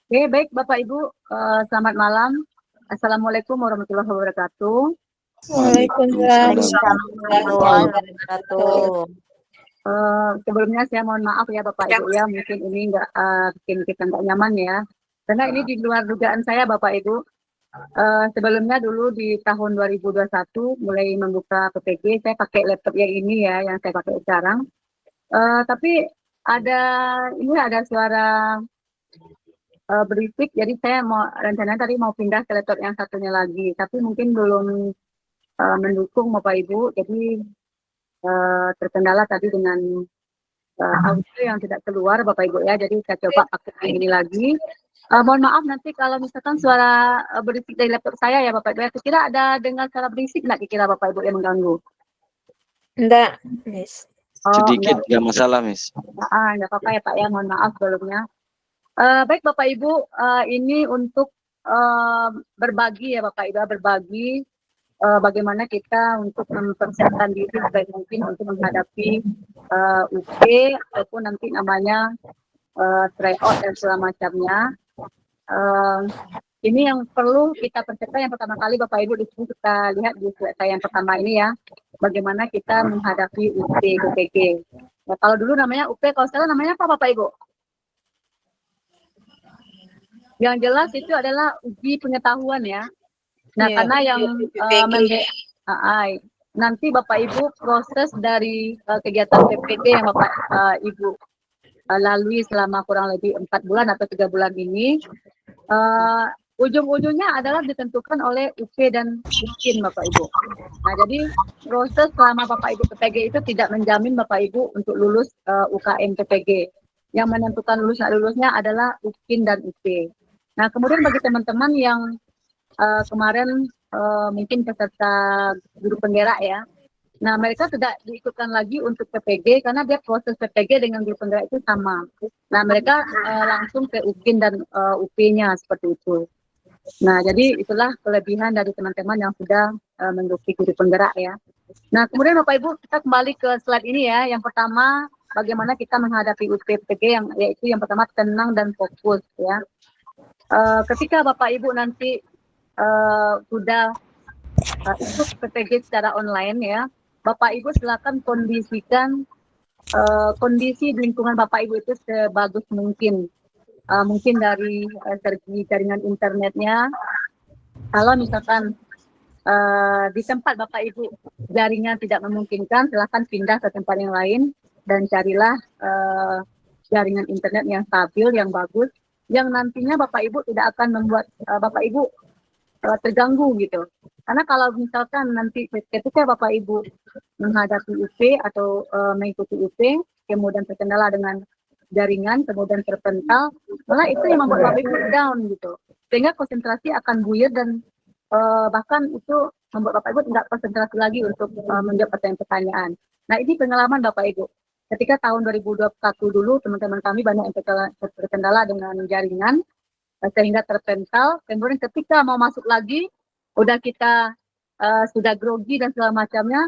Oke, baik Bapak Ibu, selamat malam. Assalamualaikum warahmatullahi wabarakatuh. Waalaikumsalam. warahmatullahi wabarakatuh. Sebelumnya saya mohon maaf ya Bapak Ibu ya, mungkin ini bikin kita nggak nyaman ya, karena ini di luar dugaan saya Bapak Ibu. Sebelumnya dulu di tahun 2021 mulai membuka PPG, saya pakai laptop yang ini ya, yang saya pakai sekarang. Tapi ada suara berisik, jadi saya rencananya tadi mau pindah ke laptop yang satunya lagi, tapi mungkin belum mendukung Bapak Ibu, jadi terkendala tadi dengan audio yang tidak keluar Bapak Ibu ya, jadi saya coba pakai ini lagi. Mohon maaf nanti kalau misalkan suara berisik dari laptop saya ya Bapak Ibu ya. Kira ada dengar suara berisik nggak kira Bapak Ibu yang mengganggu? Enggak, Miss. Sedikit nggak masalah, Miss. Nggak apa-apa ya Pak ya, mohon maaf sebelumnya. Baik Bapak Ibu, ini untuk berbagi ya Bapak Ibu, berbagi bagaimana kita untuk mempersiapkan diri sebaik mungkin untuk menghadapi UP ataupun nanti namanya tryout dan segala macamnya. Ini yang perlu kita persiapkan yang pertama kali Bapak Ibu, di sini kita lihat di slide saya yang pertama ini ya, bagaimana kita menghadapi UP PPG. Nah, kalau dulu namanya UP, kalau sekarang namanya apa Bapak Ibu? Yang jelas itu adalah uji pengetahuan ya. Nah, karena yang nanti Bapak Ibu proses dari kegiatan PPG yang Bapak Ibu lalui selama kurang lebih 4 bulan atau 3 bulan ini, ujung-ujungnya adalah ditentukan oleh UP dan UKIN Bapak Ibu. Nah, jadi proses selama Bapak Ibu PPG itu tidak menjamin Bapak Ibu untuk lulus UKM PPG. Yang menentukan lulusnya adalah UKIN dan UP. Nah, kemudian bagi teman-teman yang kemarin mungkin peserta guru penggerak ya, nah mereka tidak diikutkan lagi untuk PPG karena dia proses PPG dengan guru penggerak itu sama. Nah, mereka langsung ke UKIN dan UP-nya seperti itu. Nah, jadi itulah kelebihan dari teman-teman yang sudah mengikuti guru penggerak ya. Nah, kemudian Bapak Ibu, kita kembali ke slide ini ya. Yang pertama, bagaimana kita menghadapi PPG, yaitu yang pertama tenang dan fokus ya. Ketika Bapak Ibu nanti sudah ikut PPG secara online ya, Bapak Ibu silakan kondisikan kondisi di lingkungan Bapak Ibu itu sebagus mungkin. Mungkin dari segi jaringan internetnya, kalau misalkan di tempat Bapak Ibu jaringan tidak memungkinkan, silakan pindah ke tempat yang lain dan carilah jaringan internet yang stabil, yang bagus, yang nantinya Bapak Ibu tidak akan membuat Bapak Ibu terganggu gitu. Karena kalau misalkan nanti ketika Bapak Ibu menghadapi UP atau mengikuti UP, kemudian terkendala dengan jaringan, kemudian terpental, malah itu yang membuat Bapak Ibu down gitu. Sehingga konsentrasi akan buyar dan bahkan itu membuat Bapak Ibu tidak konsentrasi lagi untuk menjawab pertanyaan-pertanyaan. Nah, ini pengalaman Bapak Ibu. Ketika tahun 2021 dulu, teman-teman kami banyak yang terkendala dengan jaringan, sehingga terpental. Kemudian ketika mau masuk lagi, udah kita sudah grogi dan segala macamnya,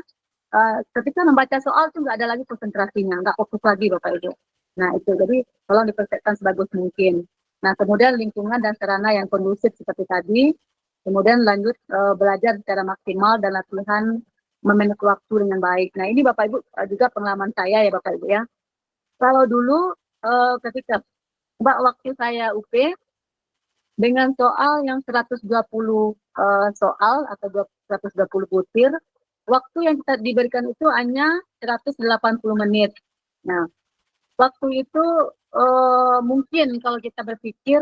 ketika membaca soal itu nggak ada lagi konsentrasinya, nggak fokus lagi Bapak Ibu. Nah itu, jadi tolong dipersiapkan sebagus mungkin. Nah kemudian lingkungan dan sarana yang kondusif seperti tadi, kemudian lanjut belajar secara maksimal dan latihan memanage waktu dengan baik. Nah ini Bapak Ibu juga pengalaman saya ya Bapak Ibu ya. Kalau dulu ketika waktu saya UP, dengan soal yang 120 soal atau 120 butir, waktu yang kita diberikan itu hanya 180 menit. Nah, waktu itu mungkin kalau kita berpikir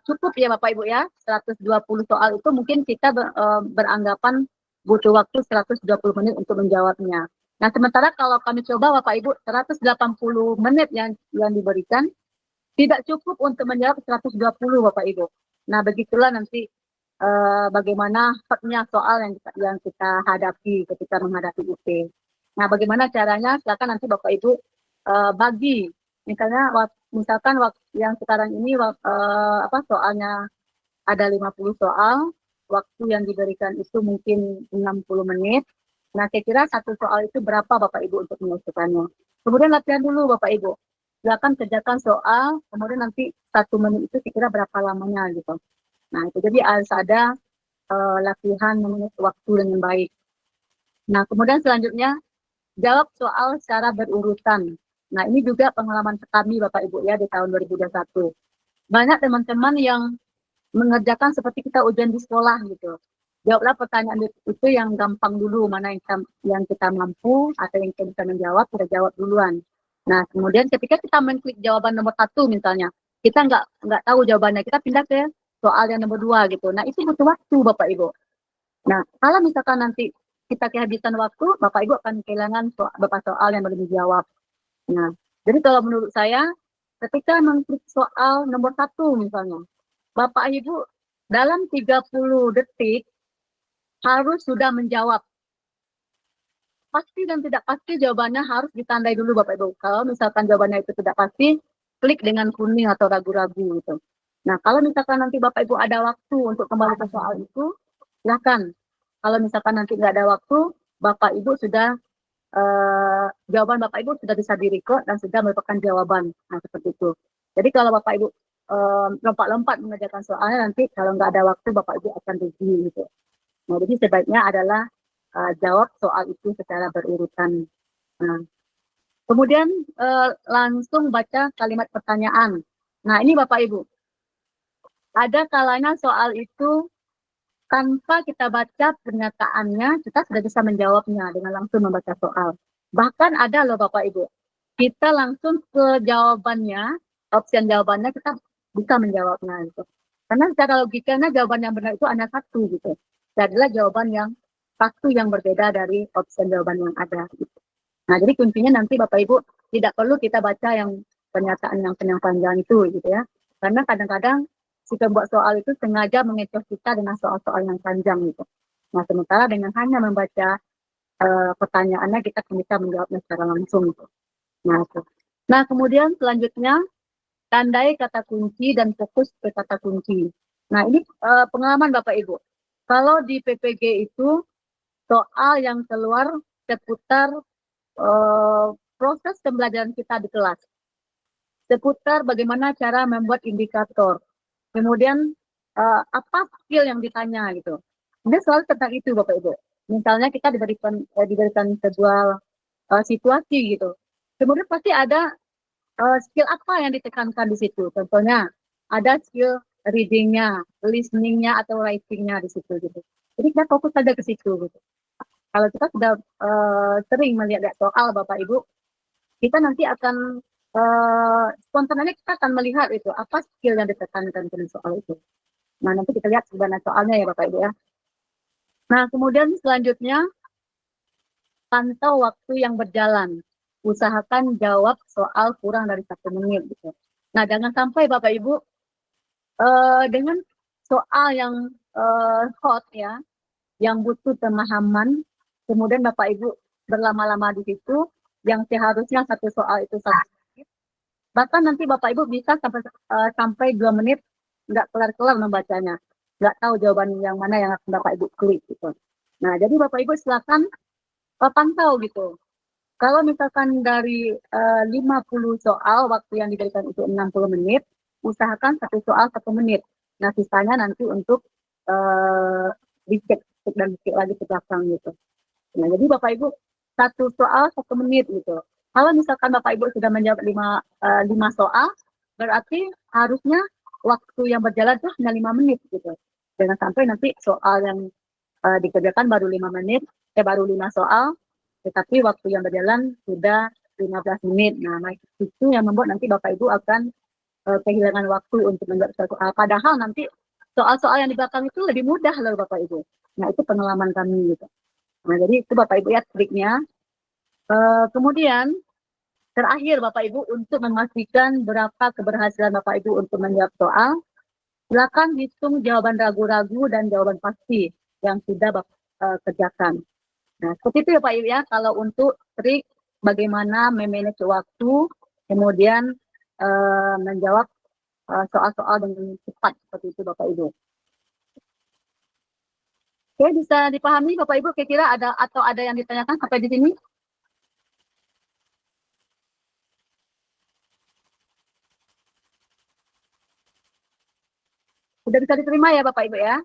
cukup ya Bapak Ibu ya, 120 soal itu mungkin kita beranggapan butuh waktu 120 menit untuk menjawabnya. Nah, sementara kalau kami coba Bapak Ibu, 180 menit yang diberikan tidak cukup untuk menjawab 120 Bapak Ibu. Nah, begitulah nanti bagaimana hotnya soal yang kita hadapi ketika menghadapi UP. Nah, bagaimana caranya? Silakan nanti Bapak Ibu bagi. Misalkan yang sekarang ini soalnya ada 50 soal, waktu yang diberikan itu mungkin 60 menit. Nah, saya kira satu soal itu berapa Bapak Ibu untuk menyelesaikannya. Kemudian latihan dulu Bapak Ibu. silakan kerjakan soal, kemudian nanti 1 menit itu kira berapa lamanya gitu. Nah itu jadi harus ada latihan mengenai waktu dengan baik. Nah kemudian selanjutnya jawab soal secara berurutan. Nah ini juga pengalaman kami Bapak Ibu ya di tahun 2021. Banyak teman-teman yang mengerjakan seperti kita ujian di sekolah gitu. Jawablah pertanyaan itu yang gampang dulu, mana yang kita mampu atau yang kita bisa menjawab, kita jawab duluan. Nah, kemudian ketika kita mengklik jawaban nomor 1 misalnya, kita nggak tahu jawabannya, kita pindah ke soal yang nomor 2 gitu. Nah, itu butuh waktu Bapak Ibu. Nah, kalau misalkan nanti kita kehabisan waktu, Bapak Ibu akan kehilangan beberapa soal yang belum dijawab. Nah, jadi kalau menurut saya, ketika mengklik soal nomor 1 misalnya, Bapak Ibu dalam 30 detik harus sudah menjawab. Pasti dan tidak pasti jawabannya harus ditandai dulu Bapak Ibu. Kalau misalkan jawabannya itu tidak pasti, klik dengan kuning atau ragu-ragu gitu. Nah, kalau misalkan nanti Bapak Ibu ada waktu untuk kembali ke soal itu, silakan. Kalau misalkan nanti nggak ada waktu, Bapak Ibu sudah jawaban Bapak Ibu sudah bisa direcord dan sudah merupakan jawaban. Nah, seperti itu. Jadi kalau Bapak Ibu lompat-lompat mengerjakan soalnya, nanti kalau nggak ada waktu Bapak Ibu akan rugi gitu. Nah, jadi sebaiknya adalah jawab soal itu secara berurutan. Nah, kemudian langsung baca kalimat pertanyaan. Nah, ini Bapak Ibu, ada kalanya soal itu tanpa kita baca pernyataannya, kita sudah bisa menjawabnya dengan langsung membaca soal. Bahkan ada loh Bapak Ibu, kita langsung ke jawabannya, opsi jawabannya kita bisa menjawabnya gitu. Karena secara logikanya jawaban yang benar itu hanya satu gitu. Itu adalah jawaban yang satu yang berbeda dari opsi jawaban yang ada. Gitu. Nah, jadi kuncinya nanti Bapak Ibu tidak perlu kita baca yang pernyataan yang panjang itu gitu ya. Karena kadang-kadang si pembuat soal itu sengaja mengecoh kita dengan soal-soal yang panjang gitu. Nah, sementara dengan hanya membaca pertanyaannya kita bisa menjawabnya secara langsung gitu. Nah, kemudian selanjutnya tandai kata kunci dan fokus ke kata kunci. Nah, ini pengalaman Bapak Ibu. Kalau di PPG itu soal yang keluar seputar proses pembelajaran kita di kelas. Seputar bagaimana cara membuat indikator. Kemudian apa skill yang ditanya gitu. Ini soal tentang itu Bapak Ibu. Misalnya kita diberikan sebuah situasi gitu. Kemudian pasti ada skill apa yang ditekankan di situ. Contohnya ada skill reading-nya, listening-nya atau writing-nya di situ gitu. Jadi kita fokus saja ke situ gitu. Kalau kita sudah sering melihat soal Bapak Ibu, kita nanti akan spontannya kita akan melihat itu apa skill yang ditekankan dalam soal itu. Nah, nanti kita lihat sebenarnya soalnya ya Bapak Ibu ya. Nah, kemudian selanjutnya pantau waktu yang berjalan. Usahakan jawab soal kurang dari 1 menit gitu. Nah, jangan sampai Bapak Ibu dengan soal yang hot ya, yang butuh pemahaman, kemudian Bapak Ibu berlama-lama di situ, yang seharusnya satu soal itu 1 menit, bahkan nanti Bapak Ibu bisa sampai 2 menit nggak kelar-kelar membacanya, nggak tahu jawaban yang mana yang akan Bapak Ibu klik gitu. Nah, jadi Bapak Ibu silakan pantau gitu. Kalau misalkan dari 50 soal waktu yang diberikan itu 60 menit, usahakan satu soal 1 menit. Nah, sisanya nanti untuk dicek dan dicek lagi ke belakang gitu. Nah, jadi Bapak Ibu satu soal 1 menit gitu. Kalau misalkan Bapak Ibu sudah menjawab 5 soal, berarti harusnya waktu yang berjalan itu hanya 5 menit gitu. Jangan sampai nanti soal yang dikerjakan baru 5 menit, baru 5 soal, tetapi waktu yang berjalan sudah 15 menit. Nah, itu yang membuat nanti Bapak Ibu akan kehilangan waktu untuk menjawab soal. Padahal nanti soal-soal yang di belakang itu lebih mudah loh Bapak Ibu. Nah, itu pengalaman kami gitu. Nah, jadi itu Bapak Ibu ya triknya. Kemudian terakhir Bapak Ibu untuk memastikan berapa keberhasilan Bapak Ibu untuk menjawab soal, silakan hitung jawaban ragu-ragu dan jawaban pasti yang sudah Bapak kerjakan. Nah, seperti itu ya Pak Ibu ya, kalau untuk trik bagaimana memanage waktu, kemudian menjawab soal-soal dengan cepat seperti itu Bapak Ibu. Oke, bisa dipahami Bapak Ibu kira-kira ada yang ditanyakan sampai di sini? Sudah bisa diterima ya Bapak Ibu ya?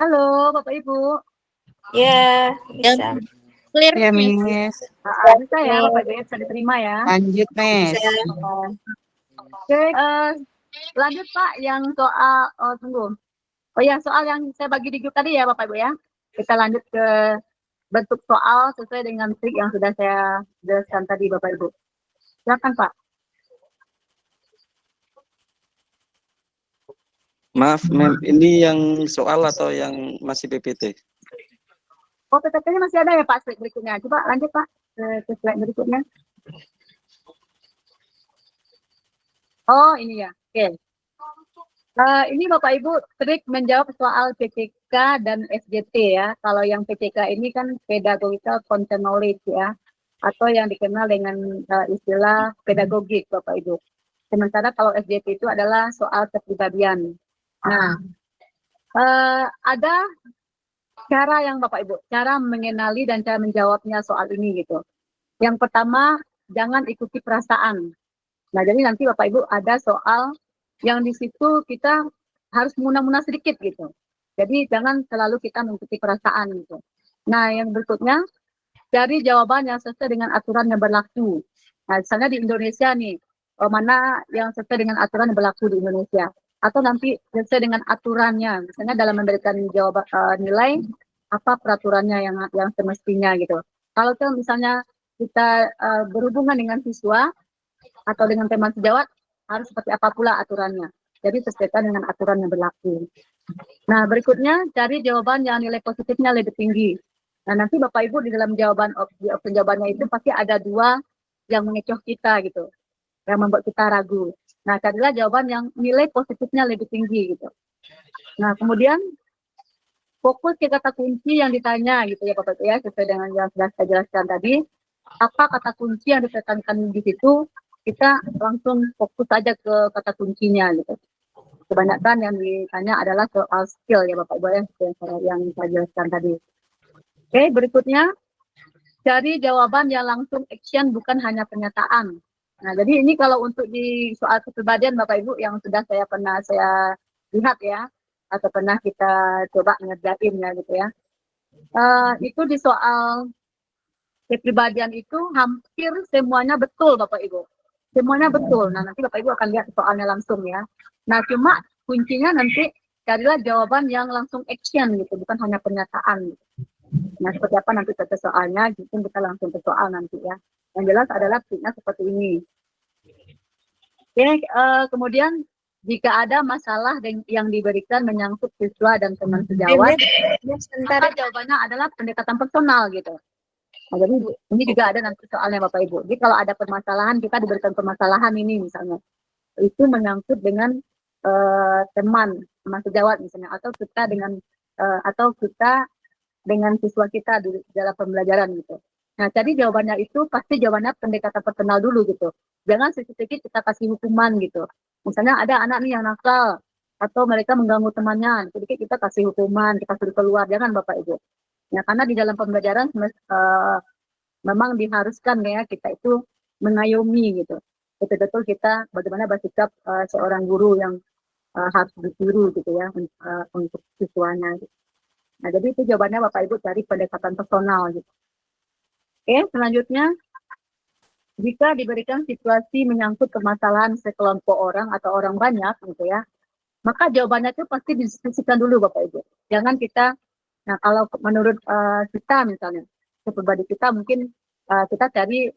Halo Bapak Ibu. Ya, bisa. Clear, Ya, Miss. Miss. Bisa ya Bapak Ibu ya, bisa diterima ya. Lanjut, Miss. Bisa. Oke, lanjut Pak yang soal, oh tunggu. Oh ya, soal yang saya bagi di grup tadi ya Bapak Ibu ya. Kita lanjut ke bentuk soal sesuai dengan trik yang sudah saya jelaskan tadi Bapak Ibu. Silakan Pak. Maaf, Mem, ini yang soal atau yang masih PPT? Oh, PPT-nya masih ada ya Pak slide berikutnya. Coba lanjut Pak ke slide berikutnya. Oh, ini ya. Oke. Ini Bapak Ibu trik menjawab soal PCK dan SJT ya. Kalau yang PCK ini kan pedagogical content knowledge ya, atau yang dikenal dengan istilah pedagogik Bapak Ibu. Sementara kalau SJT itu adalah soal kepribadian. Nah, ada cara yang Bapak Ibu, cara mengenali dan cara menjawabnya soal ini gitu. Yang pertama, jangan ikuti perasaan. Nah, jadi nanti Bapak Ibu ada soal yang di situ kita harus muna-muna sedikit gitu. Jadi jangan selalu kita mengikuti perasaan gitu. Nah, yang berikutnya cari jawaban yang sesuai dengan aturan yang berlaku. Nah, misalnya di Indonesia nih, mana yang sesuai dengan aturan yang berlaku di Indonesia. Atau nanti sesuai dengan aturannya. Misalnya dalam memberikan jawaban nilai, apa peraturannya yang semestinya gitu. Kalau misalnya kita berhubungan dengan siswa atau dengan teman sejawat, harus seperti apa pula aturannya. Jadi sesuaikan dengan aturan yang berlaku. Nah, berikutnya cari jawaban yang nilai positifnya lebih tinggi. Nah, nanti Bapak Ibu di dalam jawaban opsi jawabannya itu pasti ada dua yang mengecoh kita gitu, yang membuat kita ragu. Nah, carilah jawaban yang nilai positifnya lebih tinggi gitu. Nah, kemudian fokus ke kata kunci yang ditanya gitu ya Bapak Ibu ya, sesuai dengan yang sudah saya jelaskan tadi. Apa kata kunci yang ditekankan di situ, kita langsung fokus saja ke kata kuncinya gitu. Kebanyakan yang ditanya adalah soal skill ya Bapak Ibu ya, yang saya jelaskan tadi. Oke, berikutnya cari jawaban yang langsung action bukan hanya pernyataan. Nah, jadi ini kalau untuk di soal kepribadian Bapak Ibu yang sudah saya lihat ya, atau pernah kita coba ngerjain ya gitu ya. Itu di soal kepribadian itu hampir semuanya betul Bapak Ibu. Semuanya betul. Nah, nanti Bapak Ibu akan lihat soalnya langsung ya. Nah, cuma kuncinya nanti carilah jawaban yang langsung action gitu, bukan hanya pernyataan gitu. Nah, seperti apa nanti ke soalnya, gitu kita langsung ke soal nanti ya. Yang jelas adalah triknya seperti ini. Oke, kemudian jika ada masalah yang diberikan menyangkut siswa dan teman sejawat, maka jawabannya adalah pendekatan personal gitu. Nah, jadi ini juga ada nanti soalnya Bapak Ibu. Jadi kalau ada permasalahan, kita diberikan permasalahan ini misalnya, itu menyangkut dengan teman sejawat misalnya, atau kita dengan siswa kita di dalam pembelajaran gitu. Nah, jadi jawabannya itu pasti jawabannya pendekatan personal dulu gitu. Jangan sedikit-sedikit kita kasih hukuman gitu. Misalnya ada anak nih yang nakal atau mereka mengganggu temannya, sedikit kita kasih hukuman, kita suruh keluar, jangan Bapak Ibu. Ya, karena di dalam pembelajaran memang diharuskan ya kita itu mengayomi gitu. Betul-betul kita bagaimana bersikap seorang guru yang harus ditiru gitu ya untuk siswanya. Gitu. Nah, jadi itu jawabannya Bapak Ibu cari pendekatan personal gitu. Oke, selanjutnya jika diberikan situasi menyangkut permasalahan sekelompok orang atau orang banyak gitu ya, maka jawabannya itu pasti didiskusikan dulu Bapak Ibu. Jangan kita, nah kalau menurut kita misalnya, pribadi kita mungkin kita cari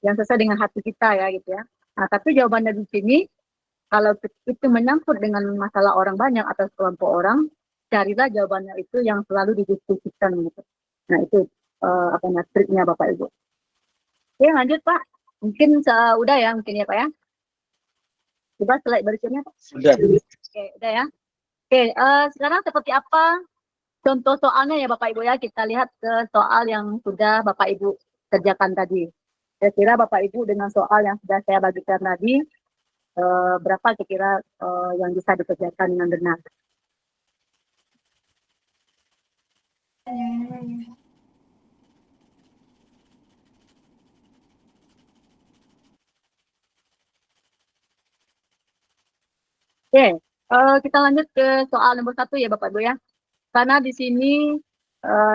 yang sesuai dengan hati kita ya gitu ya. Nah, tapi jawabannya di sini, kalau itu menyangkut dengan masalah orang banyak atau sekelompok orang, carilah jawabannya itu yang selalu didiskusikan gitu. Nah, itu triknya Bapak Ibu. Oke, lanjut Pak. Mungkin udah ya mungkin ya Pak ya. Coba slide berikutnya Pak. Sudah. Oke, udah ya. Oke, sekarang seperti apa contoh soalnya ya Bapak Ibu ya. Kita lihat ke soal yang sudah Bapak Ibu kerjakan tadi. Saya kira Bapak Ibu dengan soal yang sudah saya bagikan tadi, berapa kira-kira yang bisa dikerjakan dengan benar. Oke, kita lanjut ke soal nomor 1 ya Bapak Ibu ya. Karena di sini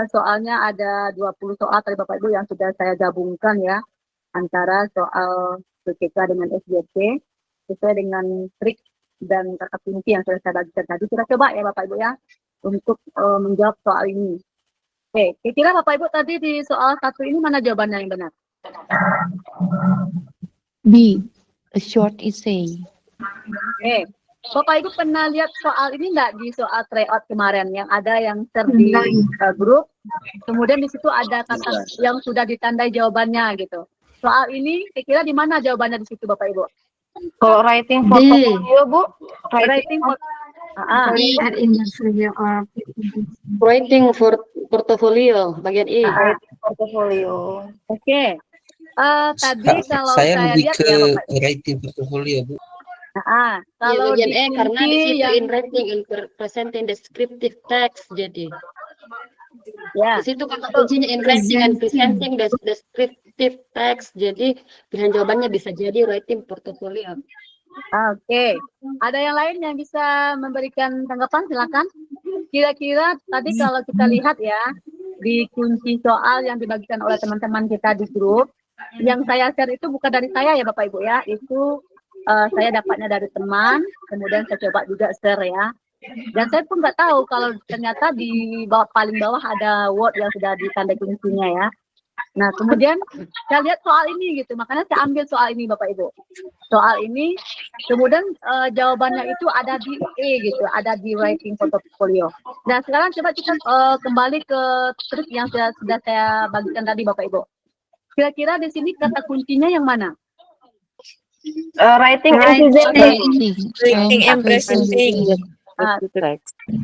soalnya ada 20 soal tadi Bapak Ibu yang sudah saya gabungkan ya antara soal PPK dengan SJP sesuai dengan trik dan kata kunci yang sudah saya bagikan tadi. Kita coba ya Bapak Ibu ya untuk menjawab soal ini. Oke, kira-kira Bapak Ibu tadi di soal 1 ini mana jawabannya yang benar? B. A short essay. Oke, Bapak Ibu pernah lihat soal ini nggak di soal tryout kemarin yang ada yang share di grup, kemudian di situ ada kata yang sudah ditandai jawabannya gitu. Soal ini kira-kira di mana jawabannya di situ Bapak Ibu? Kalau writing portfolio, Bu, Writing Writing for portfolio bagian E. portfolio. Oke. Tadi kalau saya saya lebih lihat ke ya Bapak. writing portfolio, Bu. Kalau bagian di E karena di kunci situ yang in writing and presenting descriptive text jadi. ya Di situ kata kuncinya in writing and presenting descriptive text. Jadi pilihan jawabannya bisa jadi writing portfolio. Oke, ada yang lain yang bisa memberikan tanggapan? Silakan. Kira-kira tadi kalau kita lihat ya di kunci soal yang dibagikan oleh teman-teman kita di grup, yang saya share itu bukan dari saya ya Bapak Ibu ya, itu saya dapatnya dari teman, kemudian saya coba juga share ya. Dan saya pun nggak tahu kalau ternyata di bawah paling bawah ada word yang sudah ditandai kuncinya ya. Nah, kemudian saya lihat soal ini gitu, makanya saya ambil soal ini Bapak Ibu. Soal ini, kemudian jawabannya itu ada di E gitu, ada di writing portfolio. Nah, sekarang coba kita kembali ke trik yang sudah saya bagikan tadi Bapak Ibu. Kira-kira di sini kata kuncinya yang mana? Writing and presenting.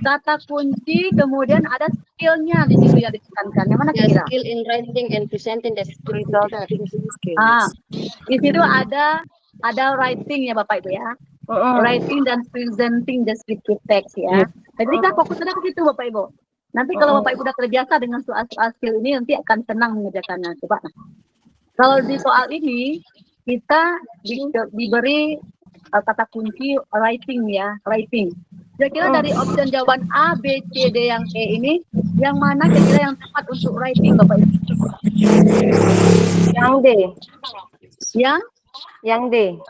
Kata kunci, kemudian ada skill-nya di situ yang ditekankan. Yang mana Ya, kira? skill in writing and presenting descriptive text. Di situ ada writing ya Bapak Ibu ya. Writing dan presenting descriptive text ya. Jadi kita fokusnya ke situ Bapak Ibu. Nanti kalau Bapak Ibu sudah terbiasa dengan soal-soal skill ini nanti akan senang mengerjakannya. Coba. Kalau di soal ini kita diberi kata kunci writing ya, writing. Kira-kira dari opsi jawaban A, B, C, D yang E ini, yang mana kira-kira yang tepat untuk writing Bapak Ibu? Yang D. Yang D.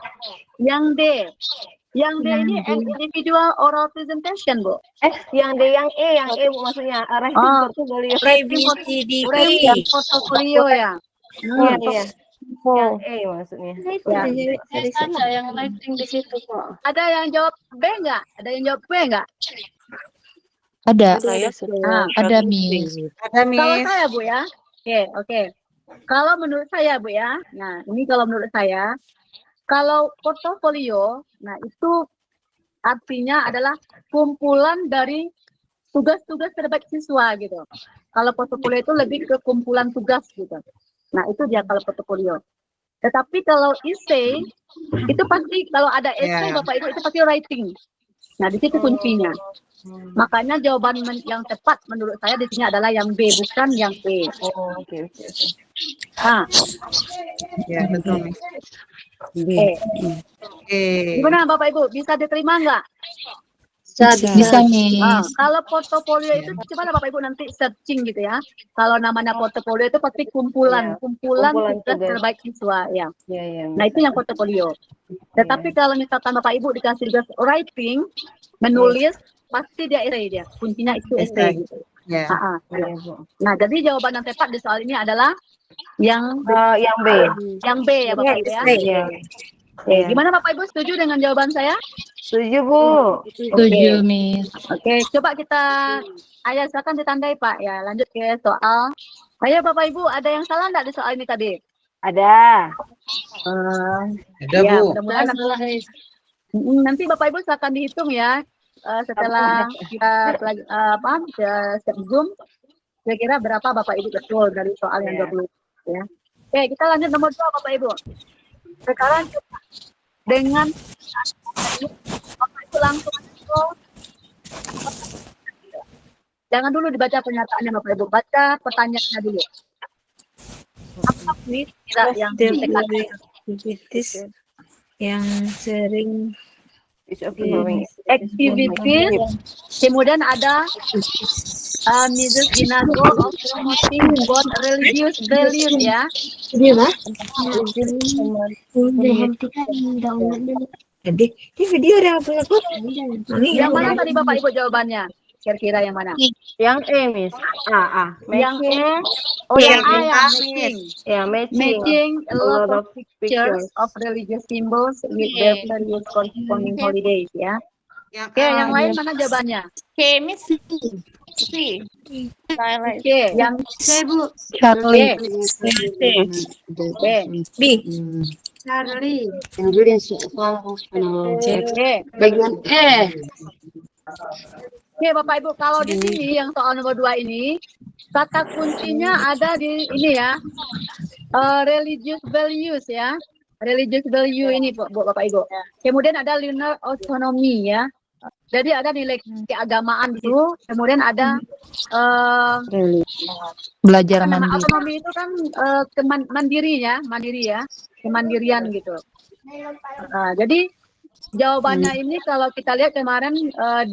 Yang D ini individual oral presentation, Bu. Yang D, yang E Bu, maksudnya writing portfolio. Writing portfolio ya. Iya. Yang E maksudnya. Ada saja yang writing di situ kok. Ada yang jawab B nggak? Ada yang jawab B nggak? Ada. Ah, Ada, Miss. Kalau saya Bu ya, oke. Kalau menurut saya Bu ya, nah ini kalau menurut saya, kalau portofolio, nah itu artinya adalah kumpulan dari tugas-tugas terbaik siswa gitu. Kalau portofolio itu lebih ke kumpulan tugas gitu. Nah itu dia kalau portofolio. Tetapi kalau essay, itu pasti kalau ada essay Bapak Ibu itu pasti writing. Nah di situ kuncinya. Makanya jawaban yang tepat menurut saya di sini adalah yang B, bukan yang E. Oke. Ah, Ya, betul, Miss. gimana Bapak Ibu? Bisa diterima nggak? Bisa, Miss. Kalau portofolio itu coba Bapak Ibu nanti searching gitu ya. Kalau namanya portofolio itu pasti kumpulan Kumpulan tugas tugas. terbaik siswa ya. Iya. Nah itu yang portofolio. Tetapi kalau misalkan Bapak Ibu dikasih tugas writing, menulis, pasti dia essay dia. Kuncinya itu essay gitu. Ya. Iya, Bu. Nah jadi jawaban yang tepat di soal ini adalah yang Yang B. B ya Bapak Ibu ya. Iya. Oke, gimana Bapak Ibu setuju dengan jawaban saya? Setuju, Bu. Setuju, Miss. Oke, coba kita, ayo silakan ditandai Pak. Ya, lanjut ke soal. Ayo Bapak Ibu, ada yang salah nggak di soal ini tadi? Ada. Ada, Ya, Bu. mudah-mudahan nanti Bapak Ibu silakan dihitung ya. Setelah kita step Zoom, kira-kira berapa Bapak Ibu betul dari soal yang 20 ya. Oke, kita lanjut nomor 2 Bapak Ibu. Sekarang coba dengan Bapak Ibu langsung jangan dulu dibaca pernyataannya Bapak Ibu, baca pertanyaannya dulu. Apa nih tidak yang ditekankan? yang sering activities, kemudian ada measures in a goal of promoting both religious values ya. Jadi ini video ada apa aku? Yang mana tadi Bapak Ibu jawabannya? Kira-kira yang mana? Yang E, Miss. Yang Matching. yang A ya, Ya, matching. matching a lot of pictures of religious symbols with their various corresponding holidays ya. Oke, yang lain mana jawabannya? Miss. C. Oke, yang Charlie. B. Charlie. Kemudian soal Oke. bagian E. Oke, Bapak Ibu, kalau di sini yang soal nomor 2 ini, kata kuncinya ada di ini ya, religious values ya, religious value ini Bapak Ibu. Kemudian ada linear autonomy ya, jadi ada nilai keagamaan di situ. Kemudian ada Belajar nama mandiri. autonomi itu kan mandiri ya, kemandirian gitu. Jadi jawabannya ini kalau kita lihat kemarin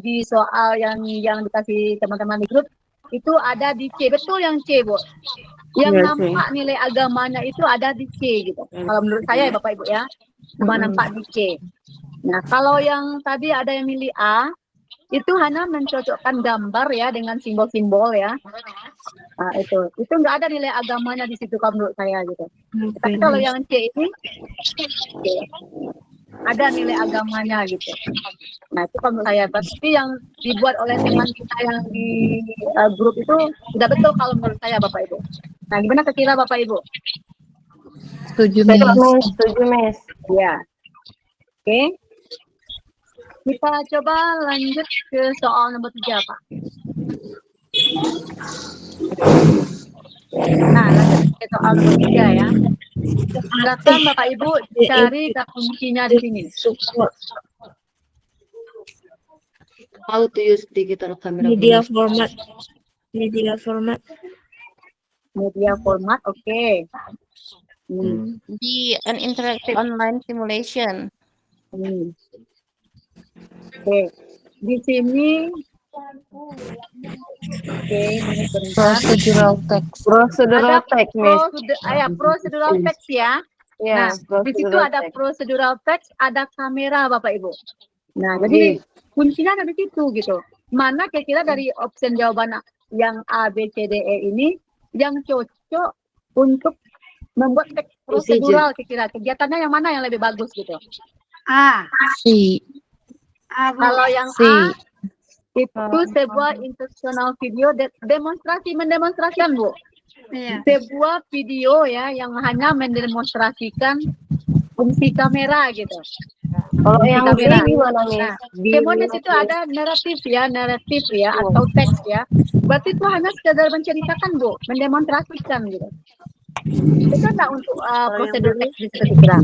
di soal yang dikasih teman-teman di grup itu ada di C, betul yang C, Bu. Yang nampak nilai agamanya itu ada di C gitu. Kalau menurut saya ya Bapak Ibu ya, cuma nampak di C. Nah, kalau yang tadi ada yang milih A, itu hanya mencocokkan gambar ya dengan simbol-simbol ya. Nah, itu nggak ada nilai agamanya di situ kalau menurut saya gitu. Tapi kalau yang C ini ada nilai agamanya gitu. Nah, itu kalau menurut saya. Tapi yang dibuat oleh teman kita yang di grup itu sudah betul kalau menurut saya Bapak Ibu. Nah, gimana kira Bapak Ibu? Setuju, Miss. Setuju, Miss. Ya. Oke. Kita coba lanjut ke soal nomor 3, Pak. Nah, lanjut ke soal nomor 3 ya. Silakan Bapak Ibu cari kata kuncinya di sini. How to use digital camera. Media format. Media format. Media format, oke. Be an interactive online simulation. Oke. Di sini ini bentar. Procedural text. Procedural text, Miss. Procedural text ya. Ya, Nah, di situ ada procedural text, ada kamera Bapak Ibu. Nah, jadi kuncinya ada di situ gitu. Mana kira-kira dari opsi jawaban yang A, B, C, D, E ini yang cocok untuk membuat teks prosedural kira-kira kegiatannya yang mana yang lebih bagus gitu. C. Kalau yang C. A itu sebuah instructional video mendemonstrasikan Bu. Sebuah video ya yang hanya mendemonstrasikan fungsi kamera gitu. Kalau yang B kamera. gimana, Miss? Nah, kemudian di situ ada naratif ya atau teks ya. Berarti itu hanya sekedar menceritakan Bu, mendemonstrasikan gitu. Itu kan nggak untuk prosedur teks di situ kira.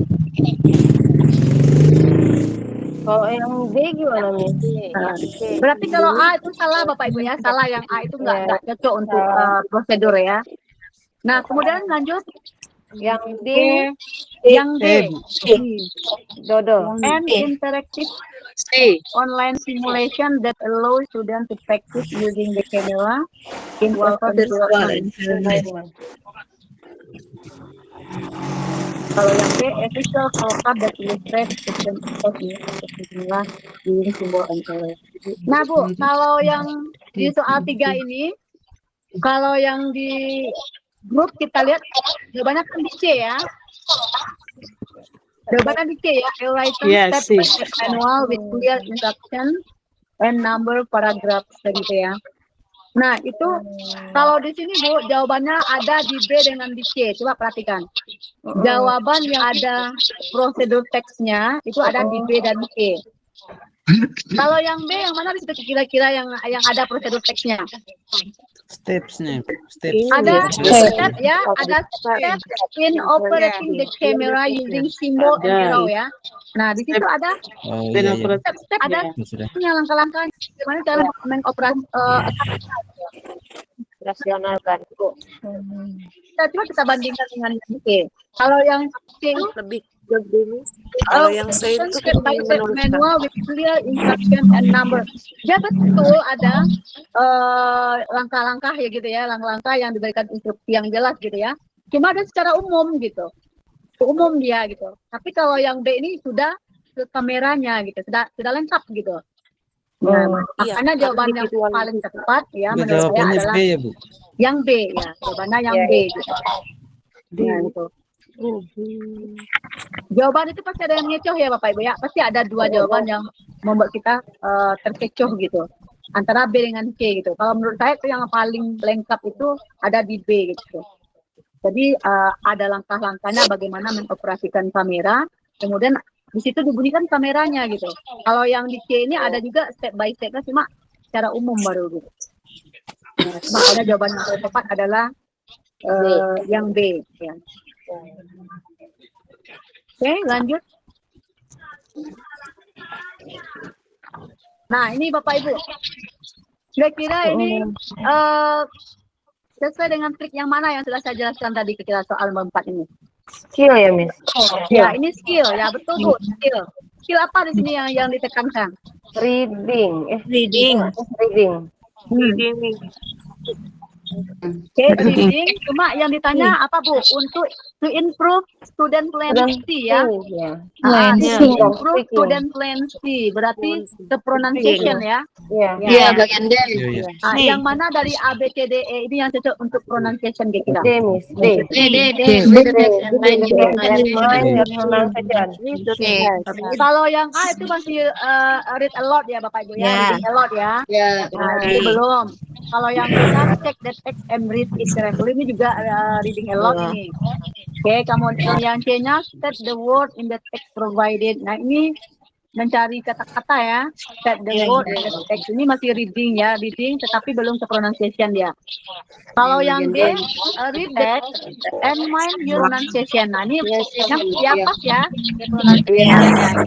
Kalau yang D gimana, Miss? Berarti kalau A itu salah Bapak Ibu ya, salah yang A itu nggak cocok untuk prosedur ya. Nah, kemudian lanjut Yang D, yang D. Dodo. And interactive online simulation that allows students to practice using the camera in environment. Kalau yang B, official photocard that illustrates system of using symbol and color. Nah Bu, kalau yang di soal 3 ini, kalau yang di grup kita lihat jawabannya kan di C ya. Jawabannya di C ya, a written step manual with clear instruction and number paragraph gitu ya. Nah, itu kalau di sini Bu, jawabannya ada di B dengan di C. Coba perhatikan. Jawaban yang ada prosedur teksnya itu ada di B dan C. Kalau yang B yang mana bisa kira-kira yang ada prosedur teksnya? Stepsnya. Ada step ya, ada step in operating the camera using symbol and arrow ya. Nah, di situ ada step-step ada langkah-langkah gimana cara mengoperasi Rasionalkan. Coba kita bandingkan dengan yang C. Kalau yang C Kalau yang C itu step by step manual with clear instruction and number. Ya betul ada langkah-langkah ya gitu ya, langkah-langkah yang diberikan instruksi yang jelas gitu ya. Cuma ada secara umum gitu, umum dia gitu. Tapi kalau yang B ini sudah ke kameranya gitu, sudah lengkap gitu. Nah, makanya jawaban yang paling tepat ya menurut saya Jawabannya adalah B ya, Bu? yang B ya, jawabannya yang B gitu. Nah, gitu. Jawaban itu pasti ada yang ngecoh ya Bapak Ibu ya, pasti ada dua jawaban yang membuat kita terkecoh gitu antara B dengan C gitu. Kalau menurut saya itu yang paling lengkap itu ada di B gitu. Jadi ada langkah-langkahnya bagaimana mengoperasikan kamera, kemudian di situ dibunyikan kameranya gitu. Kalau yang di C ini ada juga step by stepnya, cuma secara umum baru gitu. Nah, makanya jawaban yang paling tepat adalah yang B ya. Oke, lanjut. Nah, ini Bapak Ibu. Kira-kira ini sesuai dengan trik yang mana yang sudah saya jelaskan tadi ketika soal 4 ini? Skill ya, Miss. Ya, ini skill ya, betul Bu, skill. Skill apa di sini yang ditekankan? Reading. reading. Reading. Oke, reading. Cuma yang ditanya apa Bu? Untuk to improve student fluency ya. Fluency. Improve student fluency. Berarti the pronunciation ya. Iya. Iya, bagian D. Iya, iya. Nah, yang mana dari A, B, C, D, E ini yang cocok untuk pronunciation kira-kira? D, Miss. D. With the text and mind your Kalau yang A itu masih read a lot ya Bapak Ibu ya, reading a lot ya. Ya, Nah, itu belum. Kalau yang kita check the text and read it correctly ini juga reading a lot ini. Oke, kemudian yang C-nya set the word in the text provided. Nah, ini mencari kata-kata ya. Set the word in the text ini masih reading ya, reading tetapi belum ke pronunciation dia. Kalau yang D, read text and mind your pronunciation. Nah, ini yang pas ya, pronunciation.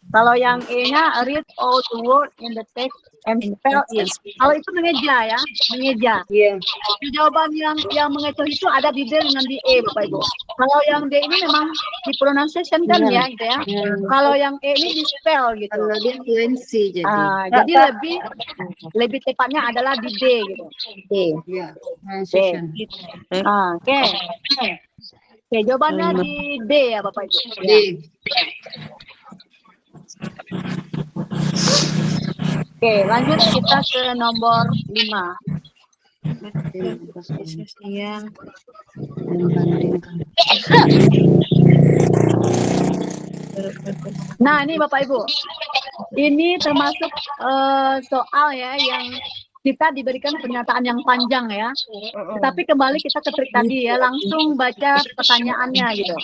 Kalau yang E-nya read all the word in the text and spell it. Kalau itu mengeja ya, mengeja. Iya. Jawaban yang mengecoh itu ada di D dengan di E Bapak Ibu. Kalau yang D ini memang di pronunciation kan ya gitu ya. Kalau yang E ini di spell gitu. Kalau dia fluency jadi. Jadi lebih tepatnya adalah di D gitu. D. Iya. Pronunciation. Oke. Oke, jawabannya di D ya Bapak Ibu. D. Oke, lanjut kita ke nomor 5. Nah, ini Bapak Ibu. Ini termasuk soal ya yang kita diberikan pernyataan yang panjang ya. Tetapi kembali kita ke trik tadi ya, langsung baca pertanyaannya gitu.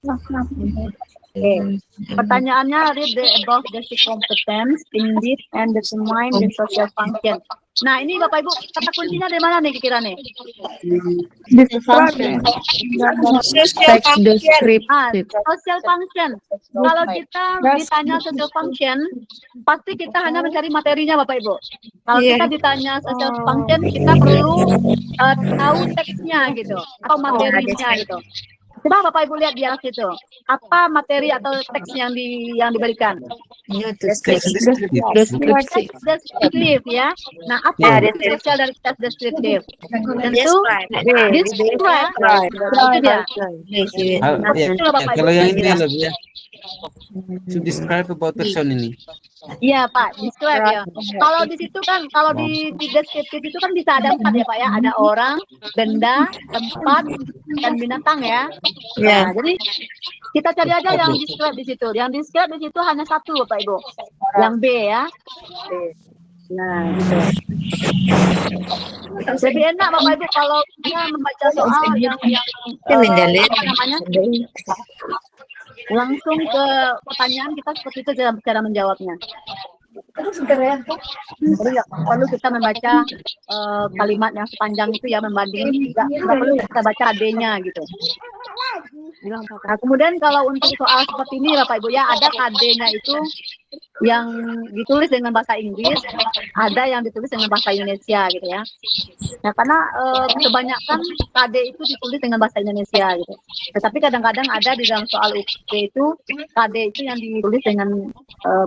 Oke. Pertanyaannya read the above basic competence in this and determine the social function. Nah, ini Bapak Ibu, kata kuncinya dari mana nih kira-kira nih? Function. Text descriptive. Social function. Kalau kita ditanya social function, pasti kita hanya mencari materinya Bapak Ibu. Kalau kita ditanya social function, kita perlu tahu teksnya gitu, atau materinya gitu. Coba Bapak Ibu lihat di atas itu, apa materi atau teks yang diberikan? Deskripsi. Deskriptif ya. Nah, apa spesial dari teks deskriptif? Tentu describe. Itu dia. Ah, ya, kalau yang ini lebih ya. To describe about person ini. Iya Pak, describe ya. Kalau di situ kan, kalau di deskriptif itu kan bisa ada 4 ya Pak ya. Ada orang, benda, tempat, dan binatang ya. Nah, jadi kita cari aja yang describe di situ. Yang describe di situ hanya 1 Bapak Ibu. Yang B ya. Nah, gitu. Lebih enak Bapak Ibu kalau kita membaca soal yang apa namanya? Langsung ke pertanyaan kita seperti itu cara menjawabnya. Jadi nggak perlu kita membaca kalimat yang sepanjang itu ya, membanding, nggak perlu kita baca AD-nya gitu. Nah, kemudian kalau untuk soal seperti ini Bapak Ibu ya, ada KD-nya itu yang ditulis dengan bahasa Inggris, ada yang ditulis dengan bahasa Indonesia gitu ya. Nah, karena kebanyakan KD itu ditulis dengan bahasa Indonesia gitu. Tetapi kadang-kadang ada di dalam soal UP itu KD itu yang ditulis dengan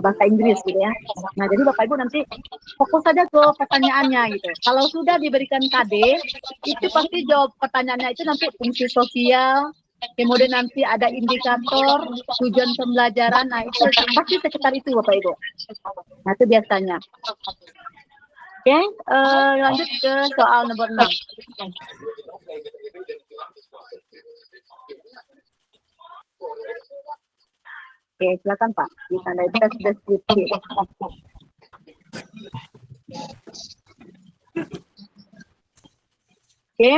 bahasa Inggris gitu ya. Nah, jadi Bapak Ibu nanti fokus saja ke pertanyaannya gitu. Kalau sudah diberikan KD, itu pasti jawab pertanyaannya itu nanti fungsi sosial, kemudian nanti ada indikator, tujuan pembelajaran, nah itu pasti sekitar itu Bapak Ibu. Nah itu biasanya. Oke, lanjut ke soal nomor 6. Oke, silakan Pak, ditandai tes deskripsi. Oke,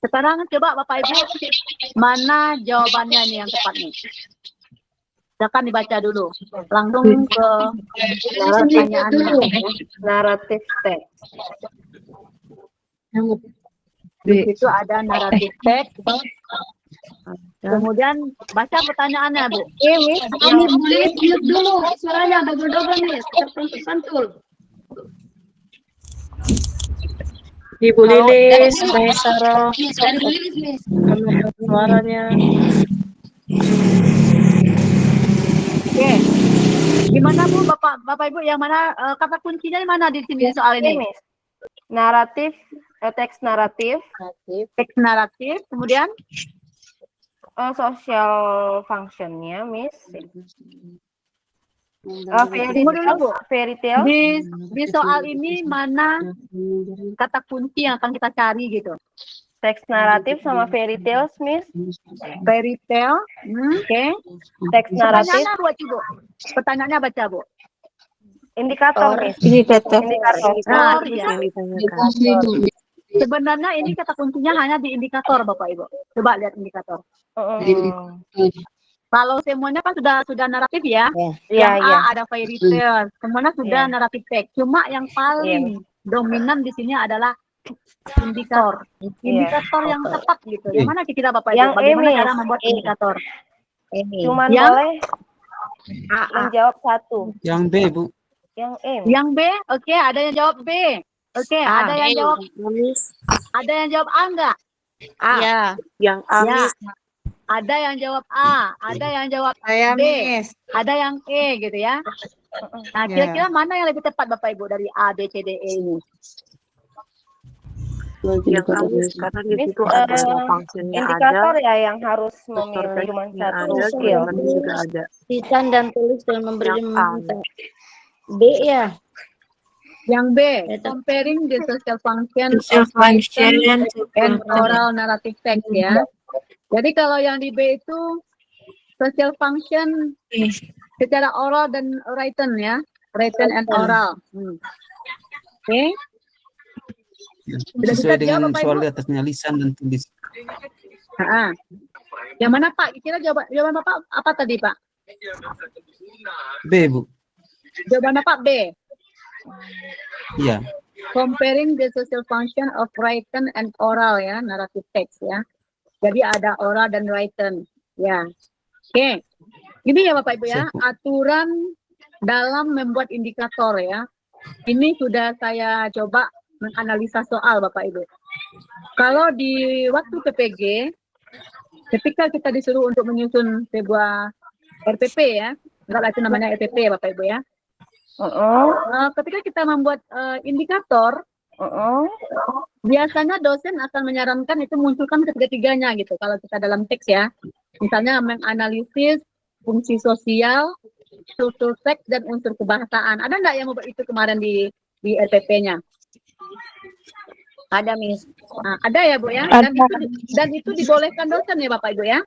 sekarang coba Bapak Ibu, mana jawabannya nih yang tepat nih? Silakan dibaca dulu. Langsung ke pertanyaannya. Naratif teks. Di situ ada naratif teks. Kemudian baca pertanyaannya, Bu. Kami boleh mute dulu suaranya double-double nih, tersentul. Ibu Lilis, Maesaro, Dari Bu Lilis nih. suaranya. Oke. Gimana Bu, Bapak Ibu, yang mana kata kuncinya di mana di sini soal ini? Miss. Naratif, teks naratif, Teks naratif, kemudian social functionnya, Miss. tunggu dulu Bu. Fairy tale. Di soal ini mana kata kunci yang akan kita cari gitu? Teks naratif sama fairy tales, Miss. Fairy tale, oke. Teks naratif, Pertanyaannya buat Bu. Pertanyaannya baca Bu. indikator, Miss. Indikator. Nah, ya. Sebenarnya ini kata kuncinya hanya di indikator Bapak Ibu. Coba lihat indikator. Kalau semuanya kan sudah naratif ya. Iya, Yang iya. A ada fairy tale, semuanya sudah Iya. naratif teks. Cuma yang paling dominan di sini adalah indikator. Indikator yang tepat gitu. Yang mana kira Bapak Ibu? Yang Bagaimana Miss. cara membuat indikator? Cuman Yang- boleh menjawab satu. Yang B, Bu. Yang M. Yang B, oke, ada yang jawab B. Oke, ada yang jawab A enggak? Ya. Yang A, Ya. Miss. Ada yang jawab A, ada yang jawab Saya, B, Miss. ada yang E gitu ya. Nah, kira-kira mana yang lebih tepat Bapak Ibu dari A, B, C, D, E ini? Yang A, Miss. Karena di Miss, situ ada functionnya ada. indikator ya yang harus memilih cuma Teksnya satu ada, skill. teman juga ada. Titan dan tulis dan memberi Yang A. B ya. Yang B, comparing the social function Social of written function. and oral narrative text ya. Jadi kalau yang di B itu social function secara oral dan written ya, written and oral. Oke. Sudah Sesuai bisa dengan jawab, Bapak, soal Ibu? di atasnya lisan dan tulis. Yang mana Pak? Kira jawaban Bapak apa tadi Pak? B, Bu. Jawaban Bapak B. Iya. Comparing the social function of written and oral ya, narrative text ya. Jadi ada oral dan written ya. Oke. Ini ya Bapak Ibu ya, aturan dalam membuat indikator ya. Ini sudah saya coba menganalisa soal Bapak Ibu. Kalau di waktu PPG, ketika kita disuruh untuk menyusun sebuah RPP ya, enggak itu namanya RPP Bapak Ibu ya. Ketika kita membuat indikator, biasanya dosen akan menyarankan itu munculkan ketiga-tiganya gitu. Kalau kita dalam teks ya, misalnya menganalisis fungsi sosial, struktur teks dan unsur kebahasaan. Ada nggak yang membuat itu kemarin di RPP-nya? Ada Miss. Nah, ada ya Bu ya. Dan itu dibolehkan dosen ya Bapak Ibu ya.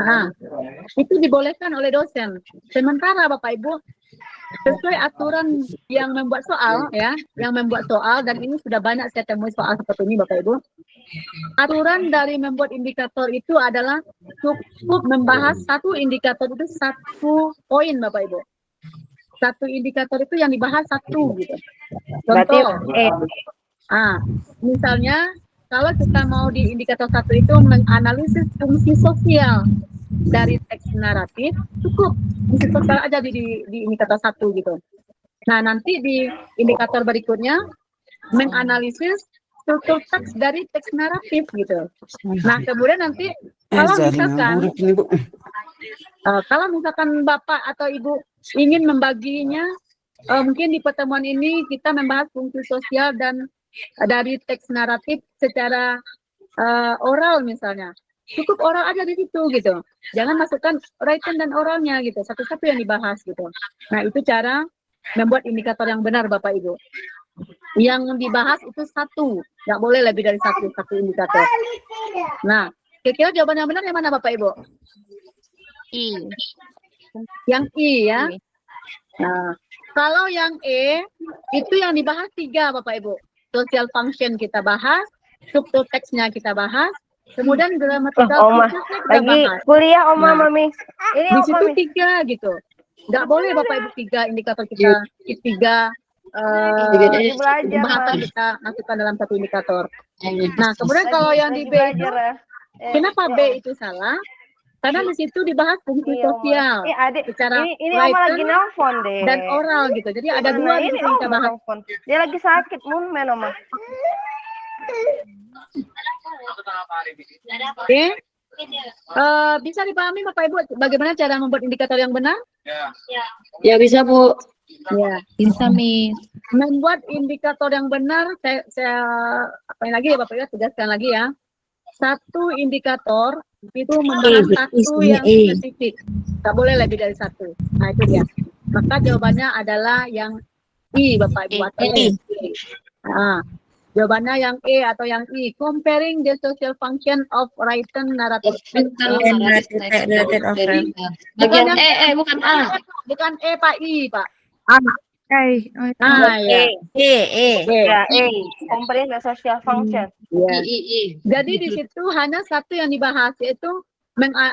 Nah, itu dibolehkan oleh dosen. Sementara Bapak Ibu sesuai aturan yang membuat soal ya, yang membuat soal dan ini sudah banyak saya temui soal seperti ini Bapak Ibu. Aturan dari membuat indikator itu adalah cukup membahas satu indikator itu satu poin Bapak Ibu. Satu indikator itu yang dibahas satu gitu. Berarti Contoh, misalnya kalau kita mau di indikator satu itu menganalisis fungsi sosial. dari teks naratif, cukup fungsi sosial aja di indikator 1 gitu. Nah, nanti di indikator berikutnya menganalisis struktur teks dari teks naratif gitu. Nah, kemudian nanti kalau misalkan Bapak atau Ibu ingin membaginya, mungkin di pertemuan ini kita membahas fungsi sosial dan dari teks naratif secara oral misalnya. Cukup oral aja di situ gitu. Jangan masukkan written dan oralnya gitu. Satu-satu yang dibahas gitu. Nah, itu cara membuat indikator yang benar Bapak Ibu. Yang dibahas itu 1, nggak boleh lebih dari satu indikator. Nah, kira-kira jawaban yang benar yang mana Bapak Ibu? I. Yang I ya. Nah, kalau yang E itu yang dibahas 3 Bapak Ibu. Social function kita bahas, struktur teksnya kita bahas, kemudian grammatical Oma, processnya kita lagi bahas. kuliah Oma, Nah, Mami. Ini Di apa, situ Miss? 3 gitu. Nggak boleh Bapak Ibu 3 indikator kita, 3 Lagi belajar, bahasan Mas. kita masukkan dalam satu indikator. Nah, kemudian kalau yang di Lagi B itu, belajar ya. kenapa Ya, B itu salah? Karena di situ dibahas fungsi Iya, Oma. sosial Adik, secara ini Oma lagi written nelfon deh. dan oral gitu. Jadi ada Mana? 2 di Ini situ yang kita Oma bahas. nelfon. Dia lagi sakit, men Oma. Oke. Bisa dipahami Bapak Ibu bagaimana cara membuat indikator yang benar? Ya bisa Bu. Ya. Bisa, Miss. Membuat indikator yang benar, saya apain lagi ya Bapak Ibu, tegaskan lagi ya. Satu indikator itu membahas satu yang spesifik. Tak boleh lebih dari 1. Nah, itu dia. Maka jawabannya adalah yang I Bapak Ibu atau yang I. Nah, jawabannya yang E atau yang I. Comparing the social function of written narrative text. Bagian bukan A. Bukan E Pak, I Pak. Nah, ya. Ya, comparing the social function. Ya. I. Jadi di situ hanya satu yang dibahas, yaitu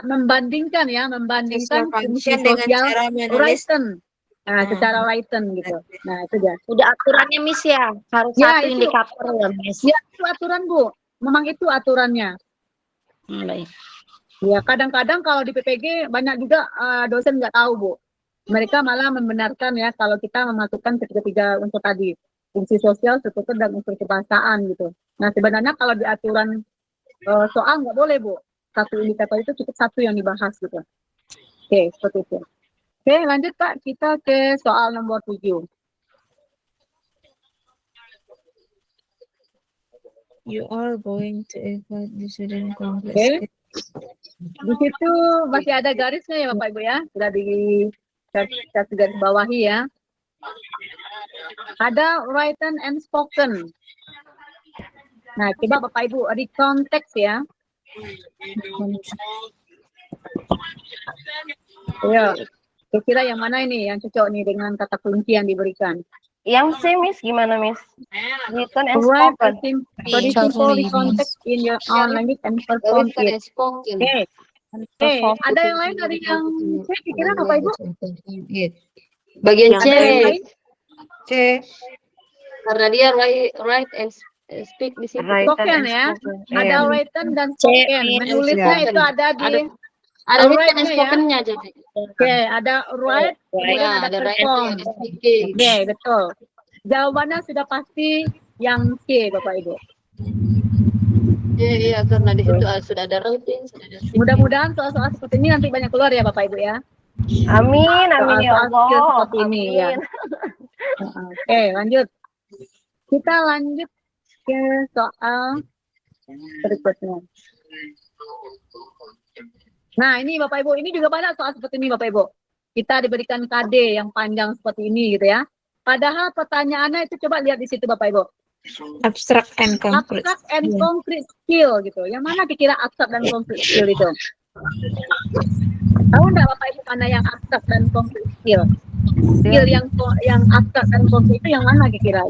membandingkan fungsi sosial written. Nah, secara written gitu. Nah, itu dia. Udah aturannya Miss ya. Harus Ya, satu itu. indikator ya Miss. Ya, itu aturan Bu. Memang itu aturannya. Baik. Ya, kadang-kadang kalau di PPG banyak juga dosen nggak tahu Bu. Mereka malah membenarkan ya kalau kita memasukkan ketiga unsur tadi, fungsi sosial, struktur dan unsur kebahasaan gitu. Nah, sebenarnya kalau di aturan soal nggak boleh Bu. Satu indikator itu cukup satu yang dibahas gitu. Oke, seperti itu. Oke, lanjut Kak, kita ke soal nomor 7. You are going to evaluate the student complex. Oke. Di situ masih ada garisnya ya Bapak Ibu ya, sudah kita garis bawahi ya. Ada written and spoken. Nah, coba Bapak Ibu di konteks ya. Ya, kira-kira yang mana ini yang cocok nih dengan kata kunci yang diberikan? Yang C, Miss, gimana, Miss? Written and Write a spoken. simple context in your own language and perform it. Oke. Oke, ada yang lain dari yang C, kira Bapak Ibu? Bagian C. Ada yang lain? C. Karena dia write and speak di situ. Spoken ya. Ada written dan spoken. Menulisnya itu ada di Ada written and write-nya ya. spoken-nya jadi. Oke, ada write, kemudian Ya, ada write perform. and speaking. Oke, betul. Jawabannya sudah pasti yang C, Bapak Ibu. Iya, karena di situ sudah ada writing, sudah ada speaking. Mudah-mudahan soal-soal seperti ini nanti banyak keluar ya Bapak Ibu ya. Amin, amin ya Soal-soal skill Allah. seperti ini ya. Oke, lanjut. Kita lanjut ke soal berikutnya. Nah, ini Bapak Ibu, ini juga banyak soal seperti ini Bapak Ibu. Kita diberikan KD yang panjang seperti ini gitu ya. Padahal pertanyaannya itu coba lihat di situ Bapak Ibu. Abstract and concrete. Abstract and concrete skill gitu. Yang mana kira abstract dan concrete skill itu? Tahu nggak Bapak Ibu mana yang abstract dan concrete skill? Skill yang abstract dan concrete itu yang mana kira?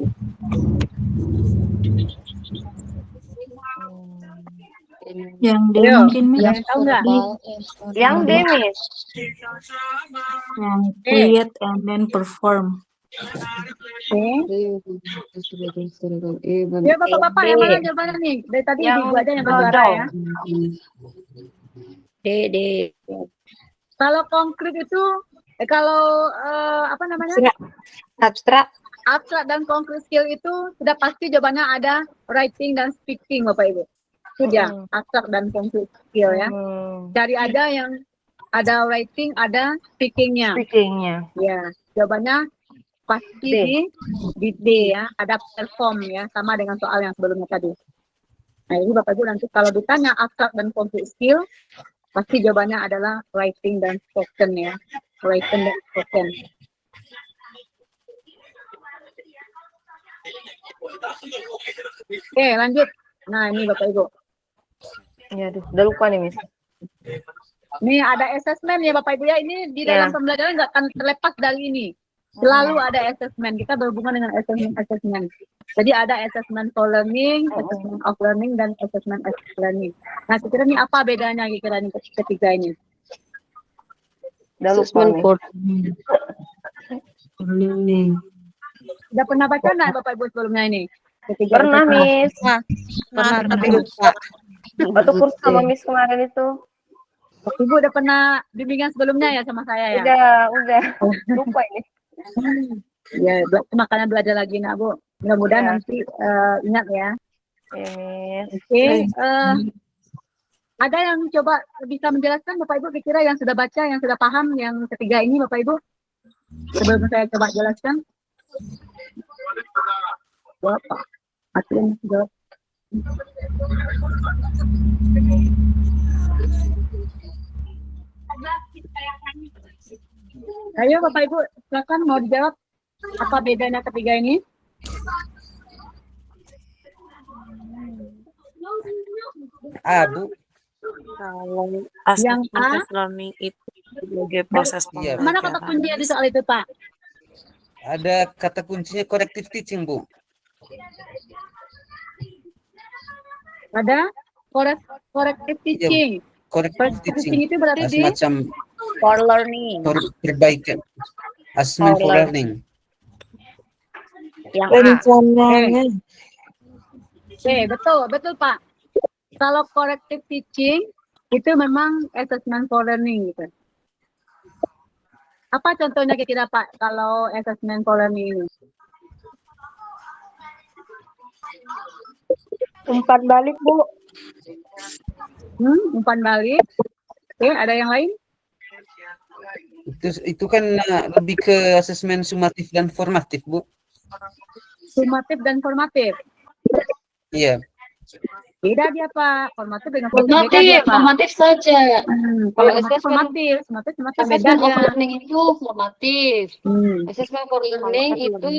Yang D Ayo, mungkin, Miss. yang tahu nggak? Yang D, Miss. Yang create and then perform. Oke. Ya Bapak-bapak yang mana jawabannya nih? Dari tadi Yang Ibu aja yang bersuara ya. D. Kalau konkret itu, kalau apa namanya? Abstrak. Abstrak dan konkret skill itu sudah pasti jawabannya ada writing dan speaking, Bapak Ibu. Itu dia, abstrak dan konkret skill ya. Cari aja yang ada writing, ada speakingnya. Speakingnya. Ya, jawabannya pasti di D ya, ada perform ya, sama dengan soal yang sebelumnya tadi. Nah, ini Bapak Ibu nanti kalau ditanya abstrak dan konkret skill, pasti jawabannya adalah writing dan spoken ya. Writing dan spoken. Oke, lanjut. Nah, ini Bapak Ibu. Ya, aduh, udah lupa nih, Miss. Ini ada assessment ya Bapak Ibu ya. Ini di dalam pembelajaran nggak akan terlepas dari ini. Selalu ada assessment. Kita berhubungan dengan assessment. Jadi ada assessment for learning, assessment of learning, dan assessment as learning. Nah, kira-kira ini apa bedanya kira-kira ini ketiga ini? Udah lupa Assessment nih. for Udah pernah baca nggak Bapak Ibu sebelumnya ini? Ketiga Pernah, assessment. Miss. Pernah tapi lupa. Waktu kursus sama Miss kemarin itu. Bapak Ibu udah pernah bimbingan sebelumnya ya sama saya ya? Udah. Lupa ini. Ya, makanya belajar lagi nak Bu. Mudah-mudahan Ya. nanti ingat ya. Ya, Miss. Oke, ada yang coba bisa menjelaskan Bapak Ibu kira-kira yang sudah baca, yang sudah paham yang ketiga ini Bapak Ibu? Sebelum saya coba jelaskan. Bapak, akhirnya jawab. Ayo Bapak Ibu, silakan mau dijawab apa bedanya ketiga ini? Bu. Kalau Yang A, assessment learning itu sebagai proses Iya. mana kata pembelajaran. kunci di soal itu Pak? Ada kata kuncinya corrective teaching, Bu. Ada corrective teaching. Corrective Corrective teaching teaching. itu berarti di Semacam For learning. perbaikan. Assessment for learning. Yang A. Rencananya Oke, betul Pak. Kalau corrective teaching itu memang assessment for learning gitu. Apa contohnya kira-kira Pak kalau assessment for learning ini? Umpan balik, Bu. Umpan balik. Oke, ada yang lain? Itu kan lebih ke asesmen sumatif dan formatif, Bu. Sumatif dan formatif. Iya. Beda dia Pak. Formatif dengan formatif beda dia Pak. formatif saja. Kalau assessment- formatif beda Assessment of dia. learning itu formatif. Assessment for learning itu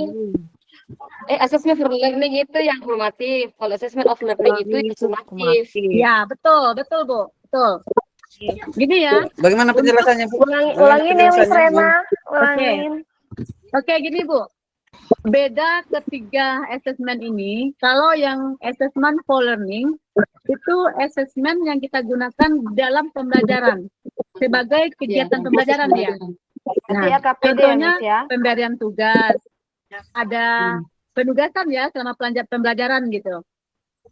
assessment for learning itu yang formatif. Kalau assessment of learning itu yang sumatif. Ya, betul Bu. Betul. Gini ya. Bagaimana penjelasannya, Bu? Ulangin ya, Miss Rena. Ulangin. Oke, gini Bu. Beda ketiga assessment ini, kalau yang assessment for learning, itu assessment yang kita gunakan dalam pembelajaran. Sebagai kegiatan pembelajaran ya. Nanti ya KPD ya, contohnya Miss ya. pemberian tugas. Ada penugasan ya selama pembelajaran gitu.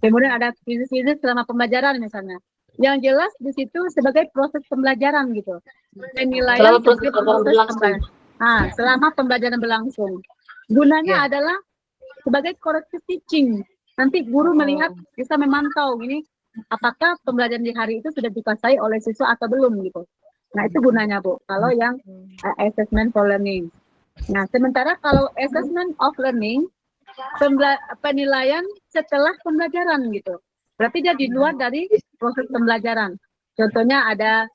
Kemudian ada kuis-kuis selama pembelajaran misalnya. Yang jelas di situ sebagai proses pembelajaran gitu. Penilaian Selama proses sebagai berlangsung. pembelajaran. Selama pembelajaran berlangsung. Gunanya adalah sebagai corrective teaching. Nanti guru melihat, bisa memantau gini, apakah pembelajaran di hari itu sudah dikuasai oleh siswa atau belum gitu. Nah itu gunanya Bu, kalau yang assessment for learning. Nah sementara kalau assessment of learning, penilaian setelah pembelajaran gitu. Berarti dia di luar dari proses pembelajaran. Contohnya ada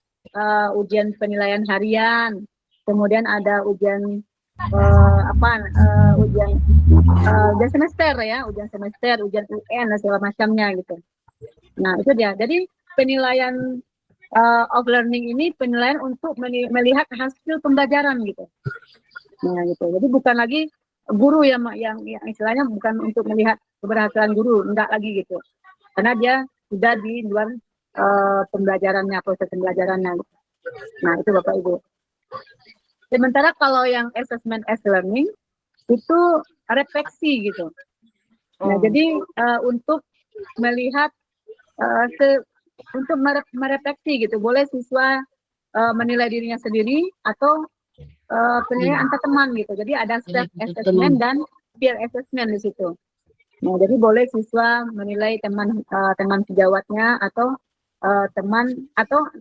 ujian penilaian harian, kemudian ada ujian ujian semester ya, ujian semester, ujian UN dan segala macamnya gitu. Nah itu dia. Jadi penilaian of learning ini penilaian untuk melihat hasil pembelajaran gitu. Nah gitu. Jadi bukan lagi guru yang istilahnya bukan untuk melihat keberhasilan guru, enggak lagi gitu. Karena dia sudah di luar pembelajarannya, proses pembelajarannya. Nah itu Bapak Ibu. Sementara kalau yang assessment as learning itu refleksi gitu. Nah, jadi untuk melihat untuk merefleksi gitu. Boleh siswa menilai dirinya sendiri atau penilaian antar teman gitu. Jadi ada self assessment dan peer assessment di situ. Nah, jadi boleh siswa menilai teman sejawatnya atau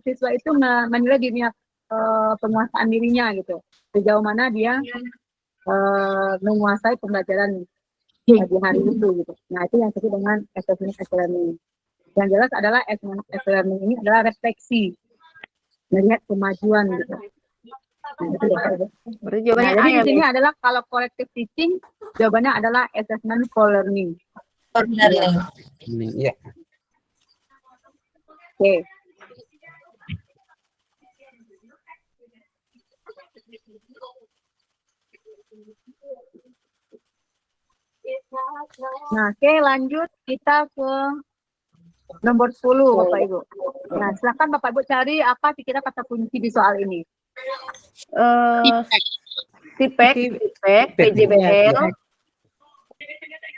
siswa itu menilai dirinya penguasaan dirinya gitu. Sejauh mana dia menguasai pembelajaran di hari itu gitu. Nah, itu yang disebut dengan assessment learning. Yang jelas adalah assessment learning ini adalah refleksi, melihat kemajuan gitu. Nah, itu ya. Berarti Nah, jawabannya A jadi ya, di sini adalah kalau corrective teaching, jawabannya adalah assessment for learning. Ya. Oke. Nah, oke, lanjut kita ke nomor 10, Bapak Ibu. Nah, silakan Bapak Ibu cari apa kira kata kunci di soal ini. Tipek, PJBL,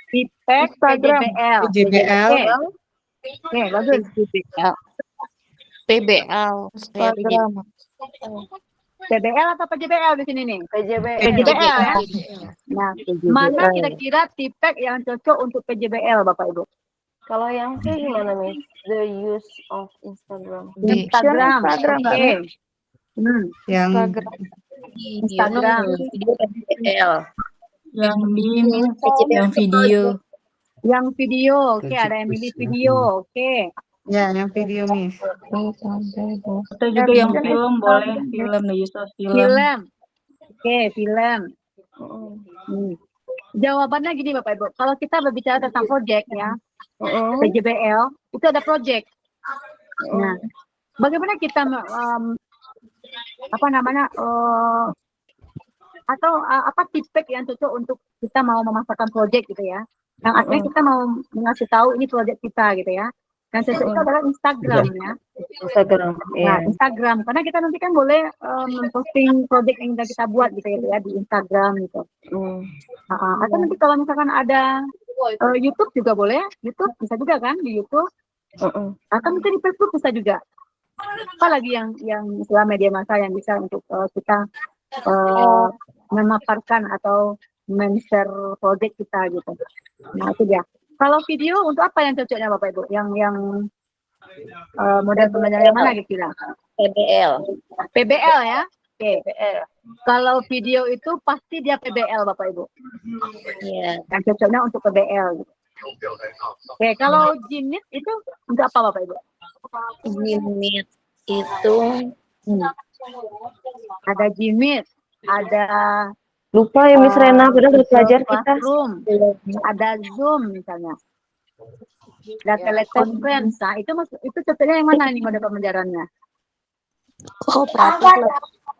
Tipek, Instagram. PJBL. PJBL. Oke, bagus. PBL. Instagram. PBL atau PJBL di sini nih? PJBL. PJBL ya. Nah, mana kira-kira tipek yang cocok untuk PJBL, Bapak Ibu? Kalau yang C gimana, Miss? The use of Instagram. Instagram. Oke. Yang Instagram. yang video. Yang video. Oke, ada yang milih video. Oke. Ya, yang video, Miss. Atau juga yang film boleh, film, the use of film. Film. Oke, film. Jawabannya gini Bapak Ibu, kalau kita berbicara tentang project ya, PJBL, itu ada project. Nah, bagaimana kita apa tipek yang cocok untuk kita mau memasarkan project gitu ya. Yang artinya kita mau mengasih tahu ini project kita gitu ya. Dan cocok itu adalah Instagram ya. Instagram. Nah, Instagram karena kita nanti kan boleh memposting project yang sudah kita buat gitu ya di Instagram gitu. Atau nanti kalau misalkan ada YouTube juga boleh, YouTube bisa juga kan di YouTube. Atau mungkin di Facebook bisa juga. Apalagi yang istilah media massa yang bisa untuk kita memaparkan atau men-share project kita gitu. Nah, itu dia. Kalau video untuk apa yang cocoknya Bapak Ibu? Yang model pembelajaran yang mana kira-kira? PBL ya? Oke. Kalau video itu pasti dia PBL Bapak Ibu. Iya. Yang cocoknya untuk PBL. Gitu. Oke, kalau Gmeet itu untuk apa Bapak Ibu? Gmeet itu ada Gmeet, ada Lupa ya Miss Rena, padahal udah belajar kita. Classroom, ada Zoom misalnya. Ada teleconference. Nah, itu cocoknya yang mana nih model pembelajarannya?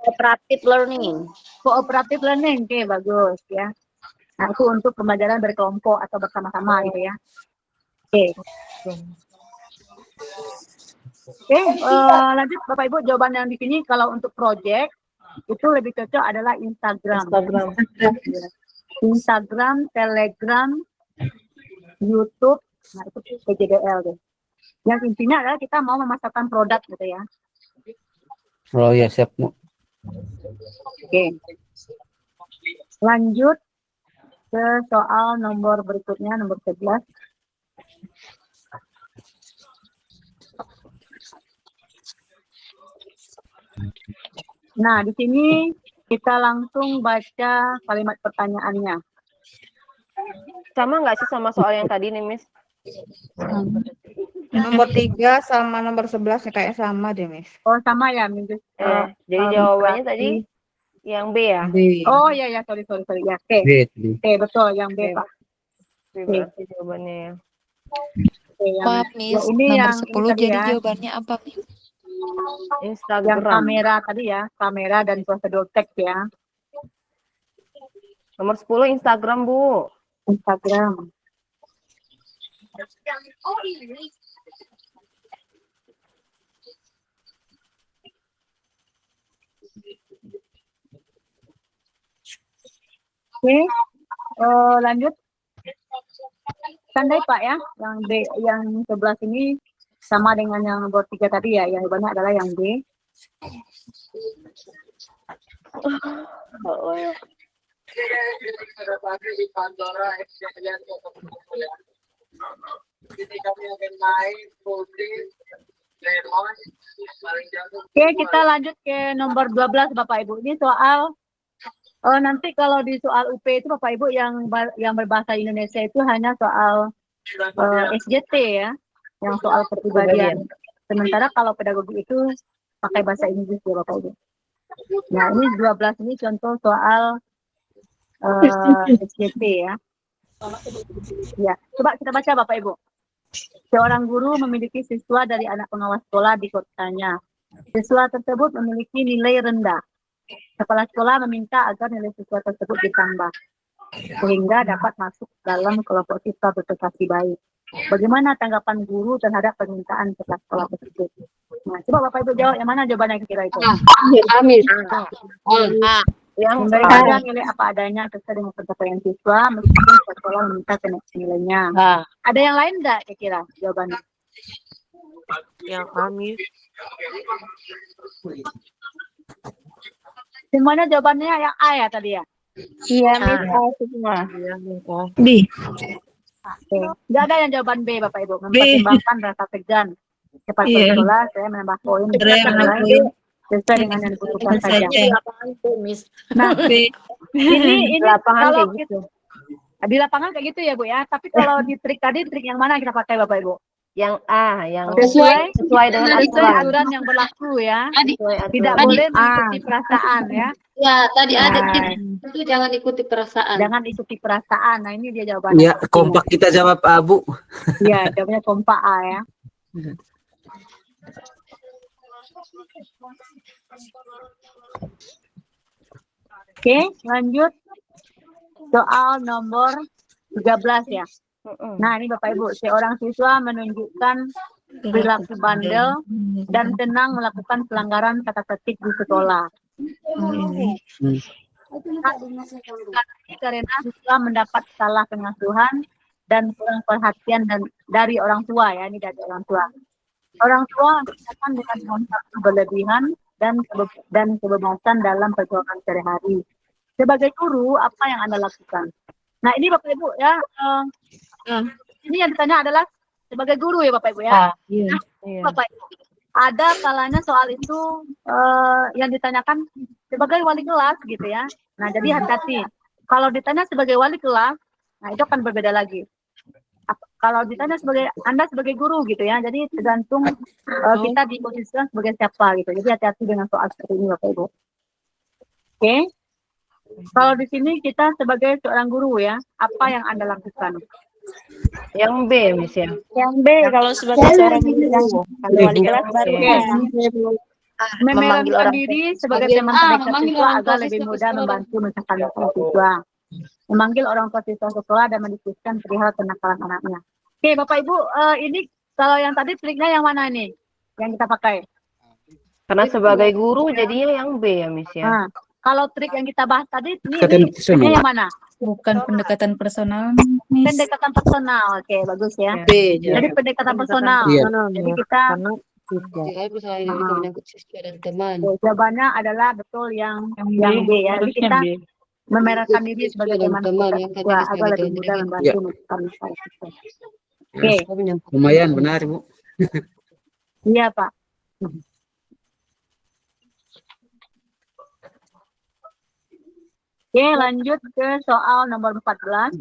Cooperative learning. Cooperative learning, oke bagus ya. Nah, itu untuk pembelajaran berkelompok atau bersama-sama gitu ya. Oke, lanjut Bapak Ibu, jawaban yang di sini kalau untuk project itu lebih cocok adalah Instagram, Telegram, YouTube, nah itu PJBL deh. Yang intinya adalah kita mau memasarkan produk gitu ya. Oh ya, siap. Oke. Lanjut ke soal nomor berikutnya, nomor 11. Nah, di sini kita langsung baca kalimat pertanyaannya. Sama nggak sih sama soal yang tadi nih, Miss? Nomor 3 sama nomor 11 kayak sama deh, Miss. Oh, sama ya, Miss. Jadi jawabannya tadi yang B ya? Oh, iya, ya, sorry. Ya, oke. Oke, betul, yang B, Pak. Berarti jawabannya ya. Maaf, Miss. Ini Nomor yang 10 jadi ya. jawabannya apa, Miss? Instagram. Yang kamera tadi ya, kamera dan prosedur teks ya. Nomor 10 Instagram, Bu. Instagram. Oke, lanjut. Tandai Pak ya, yang B, yang 11 ini sama dengan yang nomor 3 tadi ya, yang jawabannya adalah yang B. Oke, kita lanjut ke nomor 12 Bapak Ibu. Ini soal nanti kalau di soal UP itu Bapak Ibu yang berbahasa Indonesia itu hanya soal SJT ya, yang soal kepribadian. Sementara kalau pedagogi itu pakai bahasa Inggris ya Bapak Ibu. Nah, ini 12 ini contoh soal SJT ya. Ya, coba kita baca Bapak Ibu. Seorang guru memiliki siswa dari anak pengawas sekolah di kotanya. Siswa tersebut memiliki nilai rendah. Kepala sekolah meminta agar nilai siswa tersebut ditambah sehingga dapat masuk dalam kelompok siswa berprestasi baik. Bagaimana tanggapan guru terhadap permintaan kepala sekolah tersebut? Nah, coba Bapak Ibu jawab yang mana jawabannya kira itu? Amin. Yang Memberikan saja nilai apa adanya sesuai dengan pencapaian siswa meskipun sekolah meminta kenaikan nilainya. Ada yang lain enggak kira jawabannya? Yang kami. Semuanya jawabannya yang A ya tadi ya? Iya, Miss, semua. B. Oke. Nggak ada yang jawaban B Bapak Ibu. Mempertimbangkan rasa segan kepala Iya. sekolah, saya menambah poin Ada yang menambah poin. sesuai dengan yang dibutuhkan Bukan saja. saja. Nah, B. ini Lapangan kalau kayak gitu. di lapangan kayak gitu ya Bu ya. Tapi kalau di trik tadi, trik yang mana kita pakai Bapak Ibu? Yang A, yang Sesuai dengan sesuai aturan. aturan yang berlaku ya. Sesuai aturan. Tidak boleh mengikuti perasaan ya. Ya, tadi ada Nah, itu jangan ikuti perasaan. jangan ikuti perasaan. Nah, ini dia jawabannya. Ya, kompak kita jawab Abu. Iya, jawabannya kompak A ya. Oke, lanjut soal nomor 13 ya. Nah, ini Bapak Ibu, seorang siswa menunjukkan perilaku bandel dan senang melakukan pelanggaran tata tertib di sekolah. Karena siswa mendapat salah pengasuhan dan kurang perhatian dari orang tua ya, ini dari orang tua. Orang tua akan dengan konsep berlebihan dan kebebasan dalam perjuangan sehari-hari. Sebagai guru, apa yang Anda lakukan? Nah, ini Bapak Ibu ya, ini yang ditanya adalah sebagai guru ya Bapak Ibu ya. Iya. Bapak Ibu, ada kalanya soal itu yang ditanyakan sebagai wali kelas gitu ya. Nah, jadi hati-hati. Kalau ditanya sebagai wali kelas, nah itu akan berbeda lagi. Kalau ditanya sebagai Anda sebagai guru gitu ya, jadi tergantung kita diposisikan sebagai siapa gitu. Jadi hati-hati dengan soal seperti ini Bapak Ibu. Oke. Kalau di sini kita sebagai seorang guru ya, apa yang Anda lakukan? Yang B, Miss ya. Yang B kalau sebagai seorang guru. Kalau wali kelas baru. Memerankan diri sebagai teman terdekat memanggil siswa orang agar tua lebih siswa mudah sekolah. membantu mencegah siswa. Memanggil orang tua siswa sekolah dan mendiskusikan perihal kenakalan anaknya. Oke, Bapak Ibu, ini kalau yang tadi triknya yang mana nih? Yang kita pakai? Karena sebagai guru jadinya yang B ya, Miss ya. Nah, kalau trik yang kita bahas tadi, Pendekatan ini personal. triknya yang mana? Bukan pendekatan personal, Miss. Pendekatan personal. Oke, bagus ya. B. Jadi pendekatan personal. Iya. Jadi kita Saya bisa itu menyangkut siswa dan teman. jawabannya adalah betul yang B ya. Jadi Harusnya kita B. memerahkan diri sebagai teman teman terdekat yang siswa tadi agar lebih disebutkan mudah tadi. membantu mencegah siswa. Oke, Lumayan benar, Bu. iya Pak. Oke, lanjut ke soal nomor 14.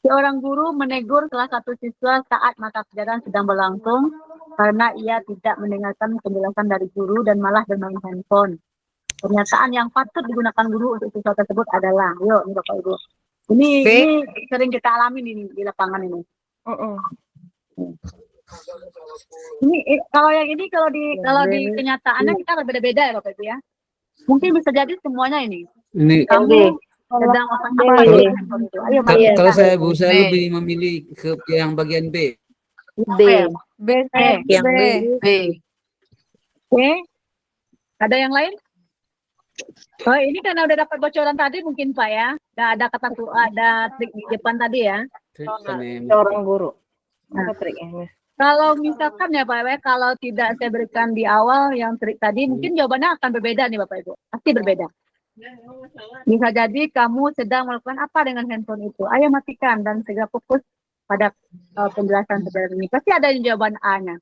Seorang guru menegur salah satu siswa saat mata pelajaran sedang berlangsung karena ia tidak mendengarkan penjelasan dari guru dan malah bermain handphone. Pernyataan yang patut digunakan guru untuk siswa tersebut adalah, yuk ini Bapak Ibu. Ini sering kita alami ini di lapangan ini. Ini kalau yang ini kalau di kenyataannya kita berbeda-beda ya Bapak Ibu ya. Mungkin bisa jadi semuanya ini. Ini Kamu sedang apa Kalau- handphone itu. Ayo Mbak. kalau saya Bu, saya lebih memilih ke yang bagian B. B. B. Yang B. Oke. Ada yang lain? Oh, ini karena udah dapat bocoran tadi mungkin Pak ya. Ada ada trik di depan tadi ya. Seorang guru. Nah. Apa triknya, Miss? Kalau misalkan ya Pak ya, kalau tidak saya berikan di awal yang trik tadi, mungkin jawabannya akan berbeda nih Bapak Ibu. Pasti berbeda. Bisa jadi kamu sedang melakukan apa dengan handphone itu. Ayo matikan dan segera fokus pada penjelasan saudara ini. Pasti ada yang jawaban A-nya.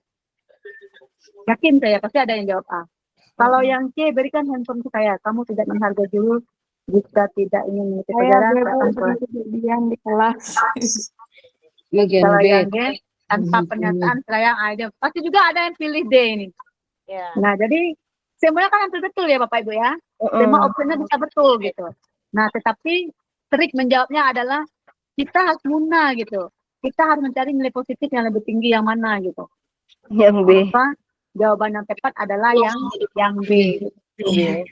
Yakin saya, pasti ada yang jawab A. Kalau yang C, berikan handphone ke saya. Kamu tidak menghargai dulu. Jika tidak ingin mengikuti pelajaran, silakan pulang. di kelas. Bagian Kalau B. yang D, tanpa pernyataan saya ada. Pasti juga ada yang pilih D ini. Ya. Nah, jadi semuanya kan hampir betul ya Bapak Ibu ya. Semua opsinya bisa betul gitu. Nah, tetapi trik menjawabnya adalah kita harus muna gitu. Kita harus mencari nilai positif yang lebih tinggi yang mana gitu. Yang B. Maka jawaban yang tepat adalah yang B. Nah,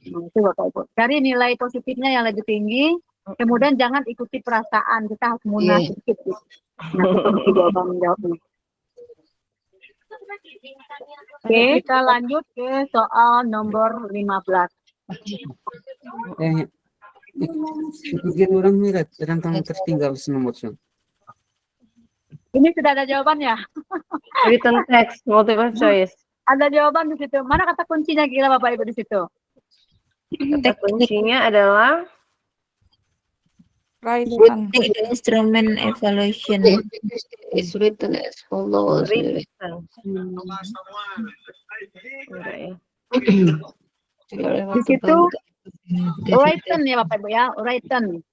itu Bapak Ibu. Cari nilai positifnya yang lebih tinggi. Kemudian jangan ikuti perasaan. Kita harus muna sedikit gitu. Nah, itu jawaban-jawabnya. Oke, kita lanjut ke soal nomor 15. Bagian orang melihat tentang tertinggal nomor satu. Ini sudah ada jawabannya. Written text, multiple choice. Ada jawaban di situ. Mana kata kuncinya kira Bapak Ibu di situ? Kata kuncinya adalah Written instrument evaluation. It's written as follows. written. Enggak ya. Di situ written ya Bapak Ibu ya, written.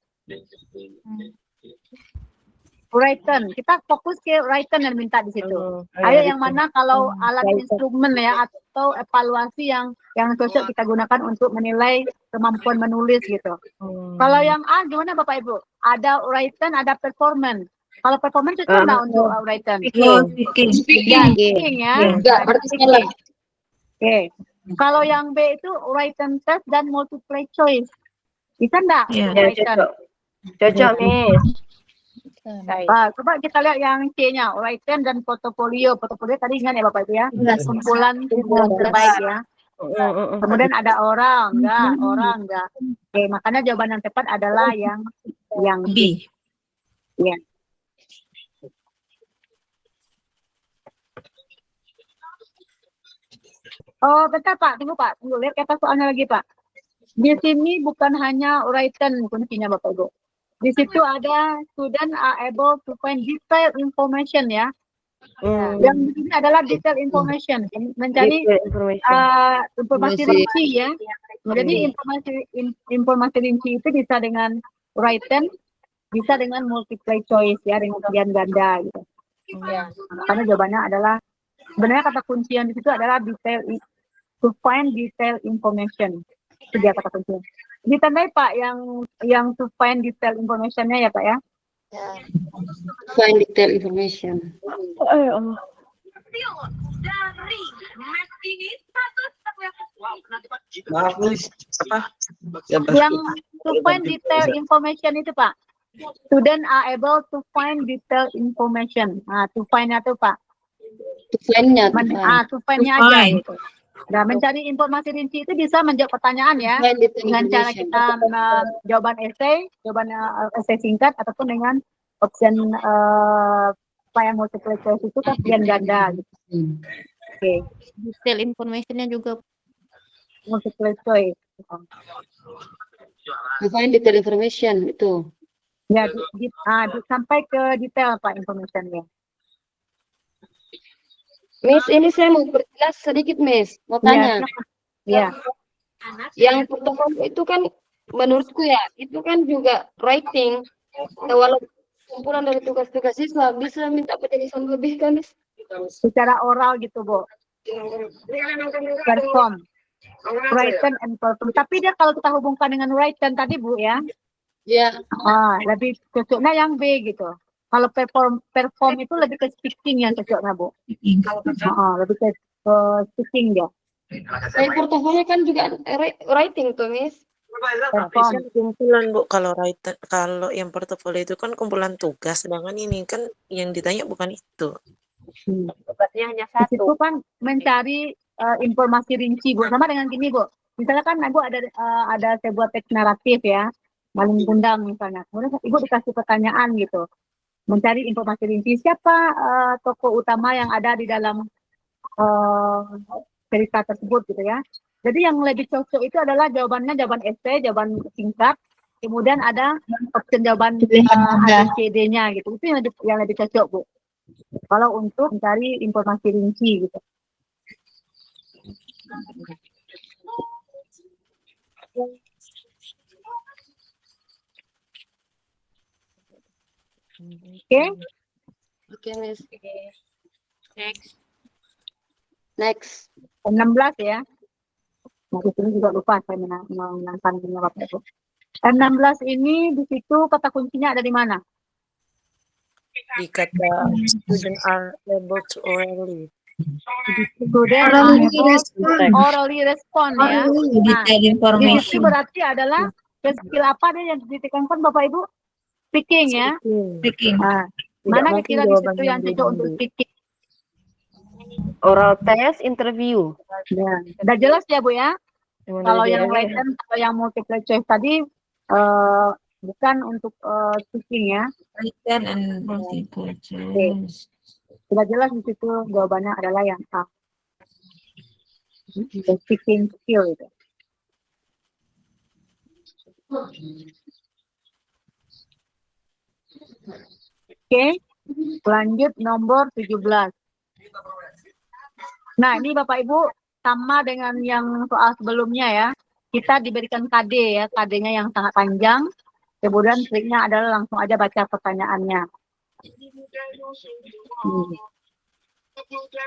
Written. Kita fokus ke written yang minta di situ. Ayo yang mana kalau alat instrumen ya atau evaluasi yang cocok kita gunakan untuk menilai kemampuan menulis gitu. Kalau yang A gimana Bapak Ibu? Ada written, ada performance. Kalau performance cocok nggak untuk written? Speaking ya. Enggak, berarti salah. Oke. Kalau yang B itu written test dan multiple choice. Bisa enggak? Iya. Ya, cocok. Cocok, Miss. Coba kita lihat yang C-nya, written dan portofolio. Portofolio tadi ingat ya Bapak Ibu ya? Kumpulan terbaik ya. Kemudian ada orang enggak. Oke, makanya jawaban yang tepat adalah yang B. Ya. Oh, bentar Pak, tunggu Pak. Tunggu, lihat kata soalnya lagi Pak. Di sini bukan hanya written kuncinya Bapak Ibu. Di situ ada student are able to find detailed information ya. Yang di sini adalah detailed information. Mencari informasi rinci ya. Jadi informasi rinci itu bisa dengan written, bisa dengan multiple choice ya, dengan pilihan ganda gitu. Karena jawabannya adalah sebenarnya kata kunci yang di situ adalah detail to find detailed information. Itu dia kata kunci. Ditandai Pak yang to find detailed information-nya ya Pak ya. Find detail information. Maaf nih, apa? Yang to find detailed information itu Pak. Student are able to find detailed information. Nah, to find-nya tuh Pak. To find-nya. To find-nya aja gitu. Nah, mencari informasi rinci itu bisa menjawab pertanyaan ya. Dengan cara kita jawaban essay singkat ataupun dengan option apa yang multiple choice itu kan pilihan ganda gitu. Oke. Detail information-nya juga. Multiple choice. To find detail information itu. Ya, sampai ke detail Pak information-nya. Miss, ini saya mau berjelas sedikit, Miss. Mau tanya. Ya. Yang portofolio itu kan menurutku ya, itu kan juga writing. Walau kumpulan dari tugas-tugas siswa bisa minta penjelasan lebih kan, Miss? Secara oral gitu, Bu. Perform. Written and perform. Tapi dia kalau kita hubungkan dengan written tadi, Bu ya. Ya. Lebih cocoknya yang B gitu. Kalau perform itu lebih ke speaking yang cocoknya, Bu. Lebih ke speaking dia. Saya portofolio kan juga writing tuh, Miss. Kumpulan Bu, kalau yang portofolio itu kan kumpulan tugas, sedangkan ini kan yang ditanya bukan itu. Tugasnya hanya Di situ kan mencari informasi rinci, Bu. Sama dengan gini, Bu. Misalnya kan Ibu ada sebuah teks naratif ya, maling kundang misalnya. Kemudian Ibu dikasih pertanyaan gitu, mencari informasi rinci siapa tokoh utama yang ada di dalam cerita tersebut gitu ya. Jadi yang lebih cocok itu adalah jawabannya jawaban esai, jawaban singkat, kemudian ada option jawaban ABCD-nya gitu. Itu yang lebih cocok, Bu. Kalau untuk mencari informasi rinci gitu. Oke. Oke, Miss. Next. Next. 16 ya. Nah, di sini juga lupa saya menantangnya Bapak Ibu. 16 ini di situ kata kuncinya ada di mana? Di kata student are able to orally. Student orally respond ya. Nah, Detailed di information. situ berarti adalah skill apa deh yang ditekankan Bapak Ibu? Speaking ya. Speaking. Nah, Tidak mana mungkin kira-kira di jawaban situ yang yang cocok untuk diambil. speaking? Oral test, interview. Ya. Udah jelas ya Bu ya? Kalau yang Kemudian written atau yang multiple choice tadi bukan untuk speaking ya. Written and multiple choice. Sudah jelas di situ jawabannya adalah yang A. The speaking skill itu. Oke, lanjut nomor 17. Nah, ini Bapak Ibu sama dengan yang soal sebelumnya ya. Kita diberikan KD ya, KD-nya yang sangat panjang. Kemudian triknya adalah langsung aja baca pertanyaannya.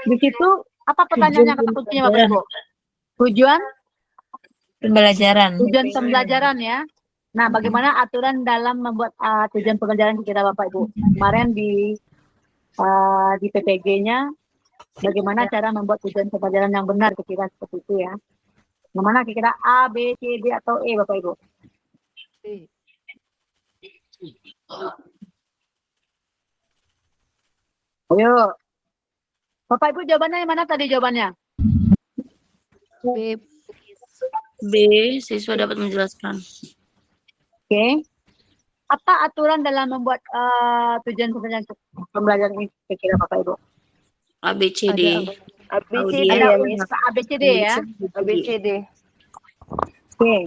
Di situ apa pertanyaannya kata kuncinya Bapak Ibu? Tujuan Pembelajaran. tujuan pembelajaran ya. Nah, bagaimana aturan dalam membuat tujuan pembelajaran kita Bapak Ibu? Kemarin di PPG-nya bagaimana cara membuat tujuan pembelajaran yang benar kira-kira seperti itu ya. Yang mana kira-kira A, B, C, D atau E Bapak Ibu? Ayo. Bapak Ibu jawabannya yang mana tadi jawabannya? B. B. Siswa dapat menjelaskan. Oke. Apa aturan dalam membuat tujuan pembelajaran ini kira-kira Bapak Ibu? A, B, C, D. ABCD Ada ya, unsur Miss. ABCD ya? ABCD. Oke,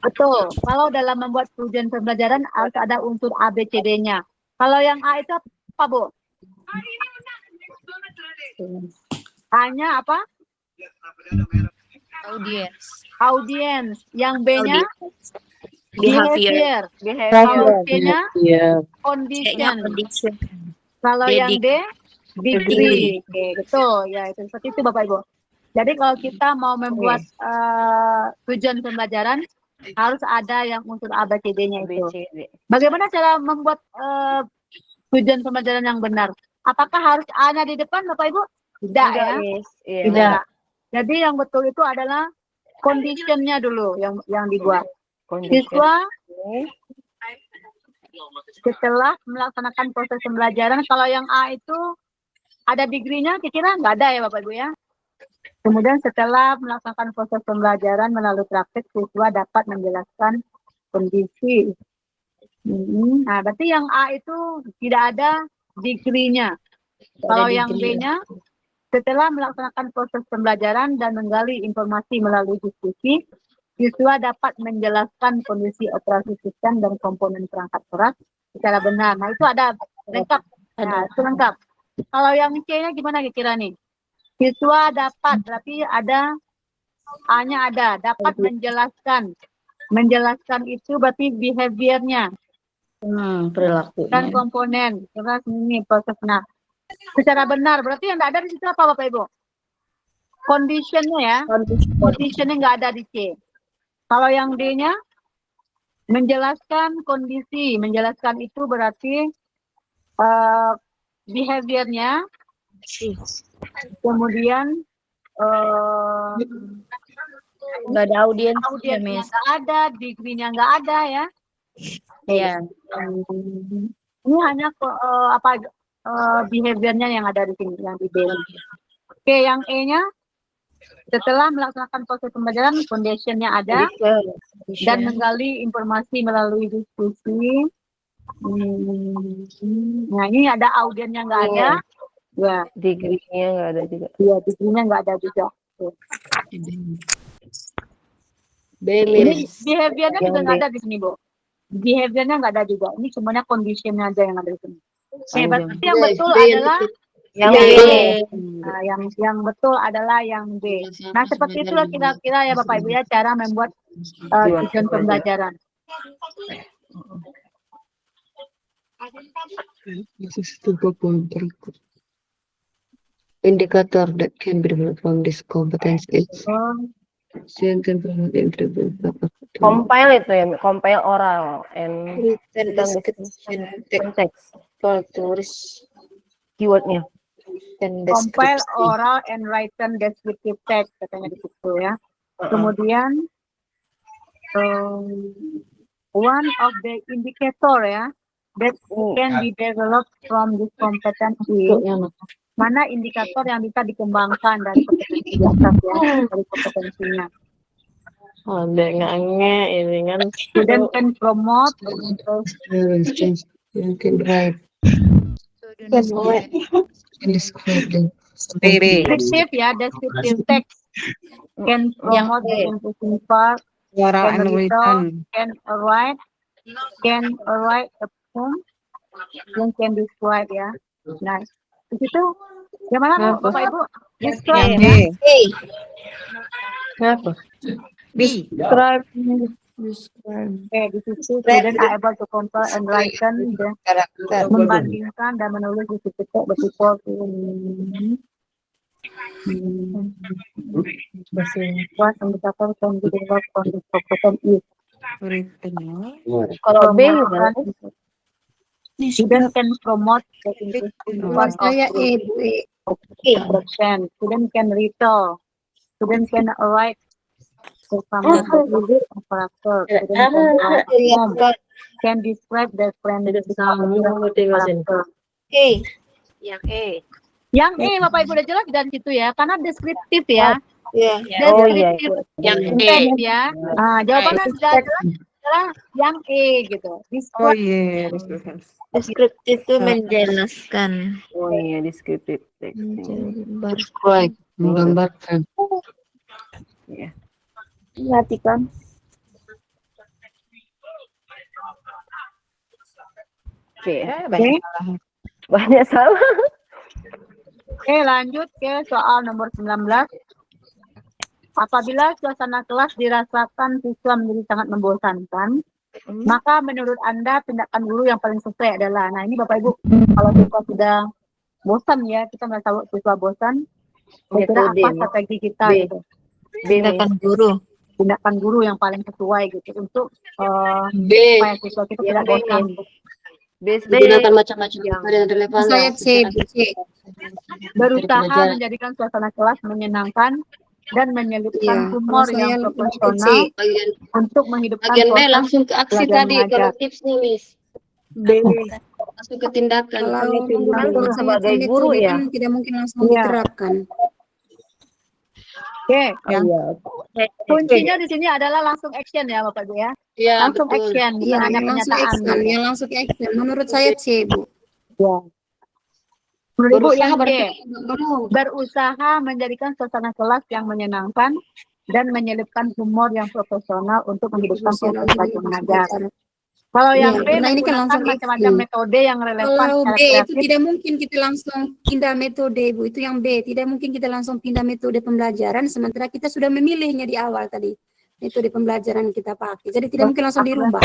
betul. Kalau dalam membuat tujuan pembelajaran harus ada unsur ABCD-nya. Kalau yang A itu apa, Bu? A-nya apa? Audience. Audience. Yang B-nya? Behavior. Kalau C-nya? C-nya Condition. Kalau yang D? Degree. Oke, betul. Ya, itu seperti itu Bapak Ibu. Jadi kalau kita mau membuat tujuan pembelajaran, harus ada yang unsur ABCD-nya itu. ABCD. Bagaimana cara membuat tujuan pembelajaran yang benar? Apakah harus A-nya di depan, Bapak Ibu? Tidak Enggak, ya. Miss. Iya. Tidak. Jadi yang betul itu adalah condition-nya dulu yang dibuat. Condition. Siswa setelah melaksanakan proses pembelajaran, kalau yang A itu ada degree-nya, kira-kira nggak ada ya Bapak Ibu ya. Kemudian setelah melaksanakan proses pembelajaran melalui praktik, siswa dapat menjelaskan kondisi. Nah, berarti yang A itu tidak ada degree-nya. Kalau yang B-nya, setelah melaksanakan proses pembelajaran dan menggali informasi melalui diskusi, siswa dapat menjelaskan kondisi operasi sistem dan komponen perangkat keras secara benar. Nah, itu ada lengkap. Nah, itu lengkap. Kalau yang C-nya gimana kira-kira nih? Siswa dapat, berarti ada A-nya ada, dapat menjelaskan. Menjelaskan itu berarti behavior-nya. Perilakunya. Dan komponen. Terus ini prosesnya. Secara benar, berarti yang tidak ada di situ apa Bapak Ibu? Condition-nya ya. Condition-nya nggak ada di C. Kalau yang D-nya, menjelaskan kondisi. Menjelaskan itu berarti behavior-nya. Kemudian Nggak ada audiens ya, audiensnya Miss. nggak ada, degree-nya nggak ada ya. Iya. Ini hanya behavior-nya yang ada di sini, yang di B. Oke, yang E-nya Setelah melaksanakan proses pembelajaran, foundation-nya ada, dan menggali informasi melalui diskusi. Nah, ini ada audiennya nggak ada. Ya, Degree-nya nggak ada juga. ya degree-nya nggak ada juga. Tuh. B, Ini Miss. behavior-nya Yang juga nggak B. ada di sini, Bu. Behavior-nya nggak ada juga. Ini semuanya condition-nya aja yang ada di sini. Oke, berarti yang betul adalah Yang yang B. B. Nah, yang betul adalah yang B. Nah, seperti itulah kira-kira ya Bapak Ibu ya cara membuat tujuan pembelajaran. Indicator that can be developed from this competence is Oh, Compile itu ya, compile oral and Written dan description text tulis keywordnya. dan compile deskripsi. oral and written descriptive text katanya di situ ya. Kemudian one of the indicator ya that can be developed from this competency. Mana indikator yang bisa dikembangkan dari kompetensi di atas ya, dari kompetensinya. ada nggaknya ini kan Student can promote, descriptive ya, descriptive text can promote the interesting part, Oral can and read, written. can write a poem, yang can describe ya. Nah, di situ yang mana Bu, Bapak Ibu? Describe Yang B. ya. apa? Describe. Oke, di situ student are able to compare and written dan membandingkan dan menulis di situ bersifat buat indikator can be developed from this competency. Kalau B gimana? Student can promote the interesting part of production. Student can retell. Student can write the character. Student can write poem. Can describe the friendly character. Yang E. Yang Bapak Ibu udah jelas dan situ ya, karena deskriptif ya. Oh iya. Yang E. Teks ya. Nah, jawabannya sudah jelas adalah yang E gitu. Oh Describe. iya. Deskriptif itu menjelaskan. Oh iya, descriptive text. Describe. Menggambarkan. Iya. Perhatikan. Oke. Oke. Banyak salah. Oke, lanjut ke soal nomor 19. Apabila suasana kelas dirasakan siswa menjadi sangat membosankan, maka menurut Anda tindakan guru yang paling sesuai adalah, nah ini Bapak Ibu, kalau siswa sudah bosan ya, kita merasa siswa bosan, kira-kira apa strategi kita gitu. Tindakan guru. Tindakan guru yang paling sesuai gitu untuk supaya siswa kita tidak bosan. Gunakan macam-macam metode yang relevan. Saya C. Berusaha menjadikan suasana kelas menyenangkan dan menyelipkan humor yang proporsional untuk menghidupkan Bagian B proses langsung ke aksi belajar tadi, mengajar. kalau tipsnya Miss. B. Langsung ke tindakan. Kan sebagai guru ya. Tidak mungkin langsung Iya. diterapkan. Oke, yang Iya. kuncinya di sini adalah langsung action ya Bapak Ibu ya. Iya, Langsung betul. action, bukan hanya pernyataan. Gitu. Yang langsung action. Menurut saya C, Bu. Ya. Menurut Ibu Berusaha yang C, berarti belum. berusaha menjadikan suasana kelas yang menyenangkan dan menyelipkan humor yang profesional untuk menghidupkan proses belajar mengajar. Kalau yang B, karena ini kan menggunakan langsung macam-macam action. metode yang relevan Kalau secara B itu kreatif. tidak mungkin kita langsung pindah metode, Bu. Itu yang B. Tidak mungkin kita langsung pindah metode pembelajaran sementara kita sudah memilihnya di awal tadi. Metode pembelajaran kita pakai. Jadi tidak mungkin langsung dirubah.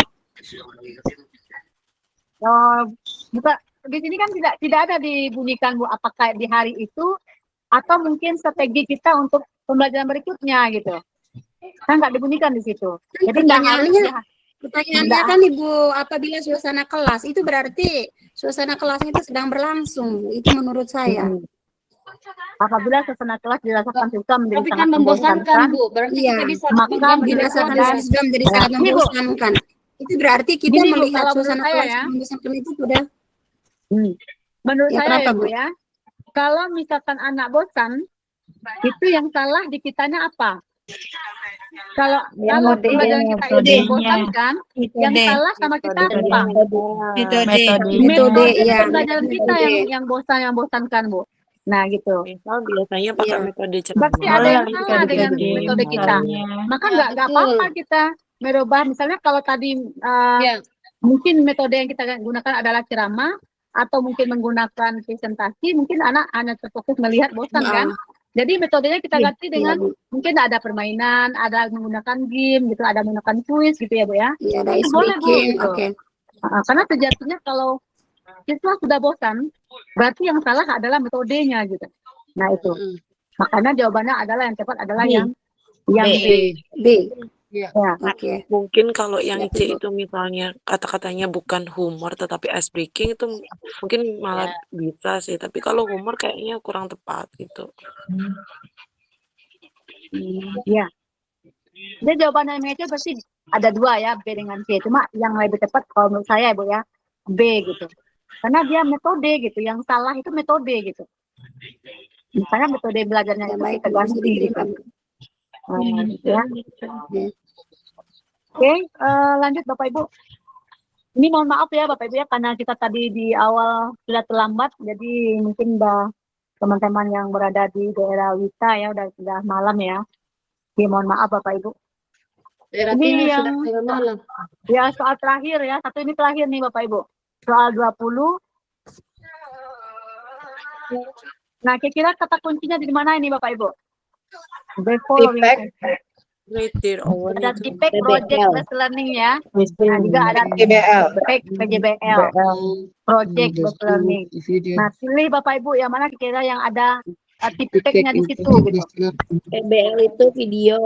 Bukan, di sini kan tidak ada dibunyikan Bu apakah di hari itu atau mungkin strategi kita untuk pembelajaran berikutnya gitu. Kan nggak dibunyikan di situ. Jadi nggak harus Pertanyaannya kan Ibu, apabila suasana kelas itu berarti suasana kelasnya itu sedang berlangsung, Bu. Itu menurut saya. apabila suasana kelas dirasakan siswa menjadi Tapi sangat kan membosankan, membosankan, Bu. Berarti Iya. kita bisa maka Dirasakan Dan- siswa menjadi sangat Ini, Bu. membosankan. Itu berarti kita Gini, Bu, melihat kalau menurut suasana saya kelas ya. yang membosankan itu sudah. menurut Ya, saya kenapa, ya Bu? Bu ya, kalau misalkan anak bosan, Itu yang salah di kitanya apa? Kalau Metode, pembelajaran kita itu metodenya. membosankan, yang Metode. salah sama kita apa? Metode. Metode. Proses ya. pembelajaran kita yang bosankan, Bu. Nah, gitu. Misal biasanya pakai Iya. metode Berarti ceramah. ada yang Boleh salah dengan metode, metode kita. misalnya. Maka nggak apa-apa kita merubah. Misalnya kalau tadi Ya. mungkin metode yang kita gunakan adalah ceramah atau mungkin menggunakan presentasi, mungkin anak hanya terfokus melihat bosan kan. Jadi metodenya kita ganti dengan mungkin ada permainan, ada menggunakan game gitu, ada menggunakan kuis gitu ya Bu ya. Iya, ada Itu boleh Bu. speaking. Gitu. Oke. Karena sejatinya kalau siswa sudah bosan, berarti yang salah adalah metodenya gitu. Nah itu. Makanya jawabannya adalah yang tepat adalah B. yang B. B. Ya. Oke. Mungkin kalau yang C itu misalnya kata-katanya bukan humor tetapi ice breaking itu mungkin malah bisa sih. Tapi kalau humor kayaknya kurang tepat gitu. Ya. Jadi jawaban yang itu pasti ada dua ya, B dengan C. Cuma yang lebih tepat kalau menurut saya Bu ya, B gitu. Karena dia metode gitu, yang salah itu metode gitu. Misalnya metode belajarnya Ya, itu baik, kita bisa ganti diterima. gitu. Ya. Oke, lanjut Bapak Ibu. Ini mohon maaf ya Bapak Ibu ya, karena kita tadi di awal sudah terlambat, jadi mungkin teman-teman yang berada di daerah Wita ya, sudah malam ya. Jadi mohon maaf Bapak Ibu. Berarti Ini sudah yang tengah malam. ya soal terakhir ya, satu ini terakhir nih Bapak Ibu. Soal 20. Nah, kira-kira kata kuncinya di mana ini Bapak Ibu? The following. Right there, Ada TPEC Project Based Learning ya. Nah, juga ada PBL. TPEC PJBL Project Based Learning. Nah, pilih Bapak Ibu yang mana kira-kira yang ada TPEC-nya di situ gitu. PBL itu video.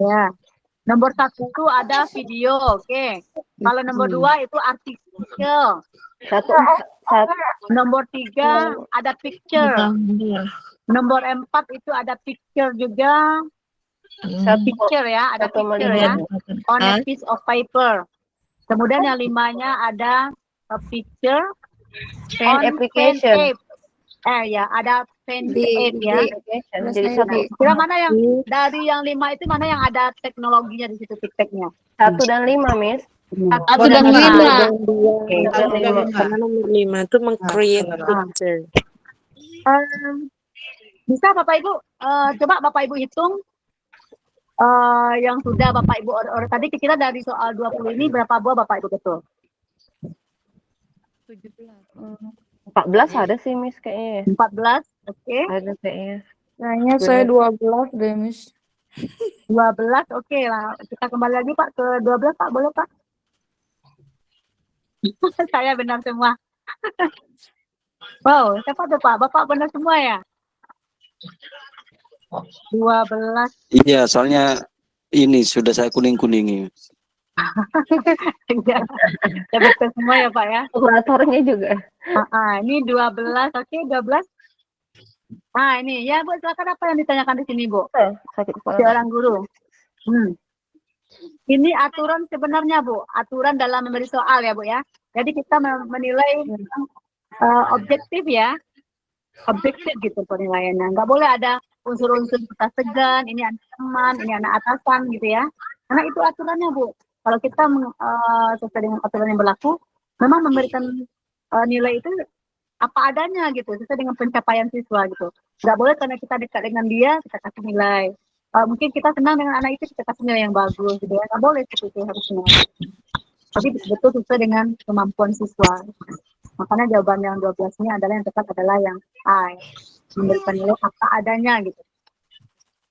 Ya. Nomor 1 itu ada video, oke. Kalau nomor 2 itu artikel. Nomor 3 ada picture. Nomor 4 itu ada picture juga. Picture ya, ada picture ya. On a piece of paper. Kemudian yang 5-nya ada a picture Pen on application. pen tape. Ya, ada pen tape ya. Jadi satu, Kira mana yang dari yang 5 itu mana yang ada teknologinya di situ TikToknya? 1 dan 5, Miss. 1 dan 5. Oke. Karena nomor 5 itu meng-create picture. Bisa Bapak Ibu, coba Bapak Ibu hitung yang sudah Bapak Ibu order tadi kira dari soal 20 ini berapa buah Bapak Ibu betul? 14 ada sih, Miss, kayaknya. 14, oke. Ada kayaknya. Kayaknya saya 12 deh, Miss. 12, oke lah. Kita kembali lagi Pak ke 12 Pak, boleh Pak? Saya benar semua. Wow, siapa tuh Pak? Bapak benar semua ya? 12. Iya, soalnya ini sudah saya kuning-kuningi. Ya, betul semua ya Pak ya. Operatornya juga. Ini 12, oke 12. Nah ini ya Bu, silakan apa yang ditanyakan di sini Bu? Sakit kepala. Seorang guru. Ini aturan sebenarnya Bu, aturan dalam memberi soal ya Bu ya. Jadi kita menilai objektif ya, objektif gitu penilaiannya. Nggak boleh ada unsur-unsur kita segan, ini anak teman, ini anak atasan gitu ya. Karena itu aturannya Bu. Kalau kita sesuai dengan aturan yang berlaku, memang memberikan nilai itu apa adanya gitu, sesuai dengan pencapaian siswa gitu. Nggak boleh karena kita dekat dengan dia, kita kasih nilai. Mungkin kita senang dengan anak itu, kita kasih nilai yang bagus gitu ya. Nggak boleh seperti itu harusnya. Tapi betul sesuai dengan kemampuan siswa. Makanya jawaban yang 12 ini adalah yang tepat adalah yang A. Memberikan nilai apa adanya gitu.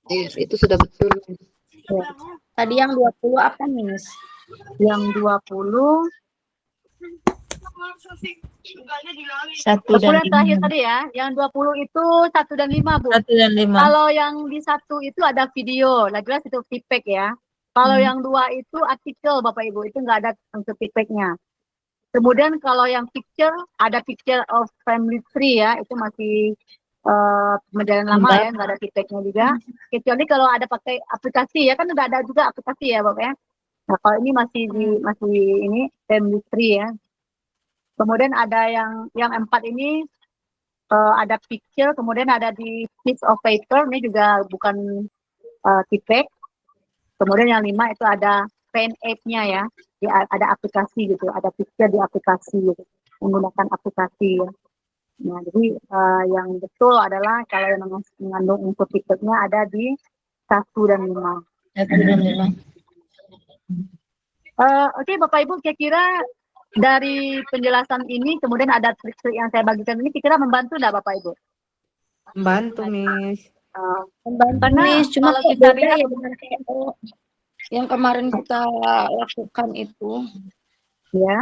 Yes, itu sudah betul. Ya. Tadi yang 20 apa, Miss? Yang 20 1 dan yang terakhir tadi ya, yang 20 itu 1 dan 5 Bu. 1 dan 5. Kalau yang di 1 itu ada video, lah jelas itu feedback ya. Kalau yang 2 itu artikel Bapak Ibu, itu nggak ada untuk feedbacknya. Kemudian kalau yang picture, ada picture of family tree ya, itu masih pembelajaran lama ya, nggak ada feedbacknya juga. Kecuali kalau ada pakai aplikasi ya, kan udah ada juga aplikasi ya Bapak ya. Nah kalau ini masih ini family tree ya. Kemudian ada yang 4 ini ada picture, kemudian ada di piece of paper, ini juga bukan tipek. Kemudian yang 5 itu ada pen app-nya ya, ada aplikasi gitu, ada picture di aplikasi gitu, menggunakan aplikasi ya. Nah, jadi yang betul adalah kalau yang mengandung unsur tipeknya ada di 1 dan 5. 1 dan 5. Oke, Bapak Ibu, kira-kira dari penjelasan ini, kemudian ada trik-trik yang saya bagikan ini, kira-kira membantu nggak Bapak Ibu? Membantu, Miss. Karena Miss, cuma kalau kok kita beda lihat, ya dengan TO yang kemarin kita lakukan itu. ya,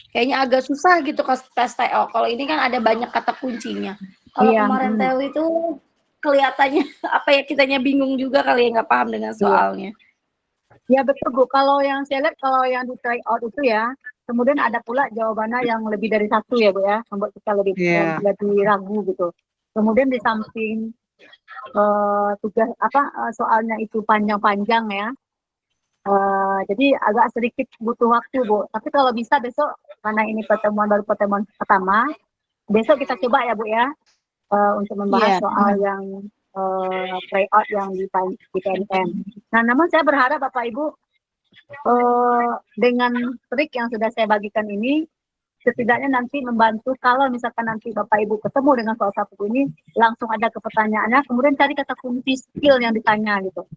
Kayaknya agak susah gitu tes TO. Kalau ini kan ada banyak kata kuncinya. Kalau Iya, kemarin TO itu kelihatannya apa ya, kitanya bingung juga kali ya, nggak paham dengan soalnya. ya betul Bu. Kalau yang saya lihat, kalau yang di try out itu ya, kemudian ada pula jawabannya yang lebih dari 1 ya Bu ya, membuat kita lebih ragu gitu. Kemudian di samping tugas soalnya itu panjang-panjang ya. Jadi agak sedikit butuh waktu Bu. Tapi kalau bisa besok, karena ini baru pertemuan pertama, besok kita coba ya Bu ya, untuk membahas soal yang tryout yang di PNM. Nah, namun saya berharap Bapak Ibu dengan trik yang sudah saya bagikan ini, setidaknya nanti membantu kalau misalkan nanti Bapak Ibu ketemu dengan soal 1 ini, langsung ada ke pertanyaannya, kemudian cari kata kunci skill yang ditanya gitu.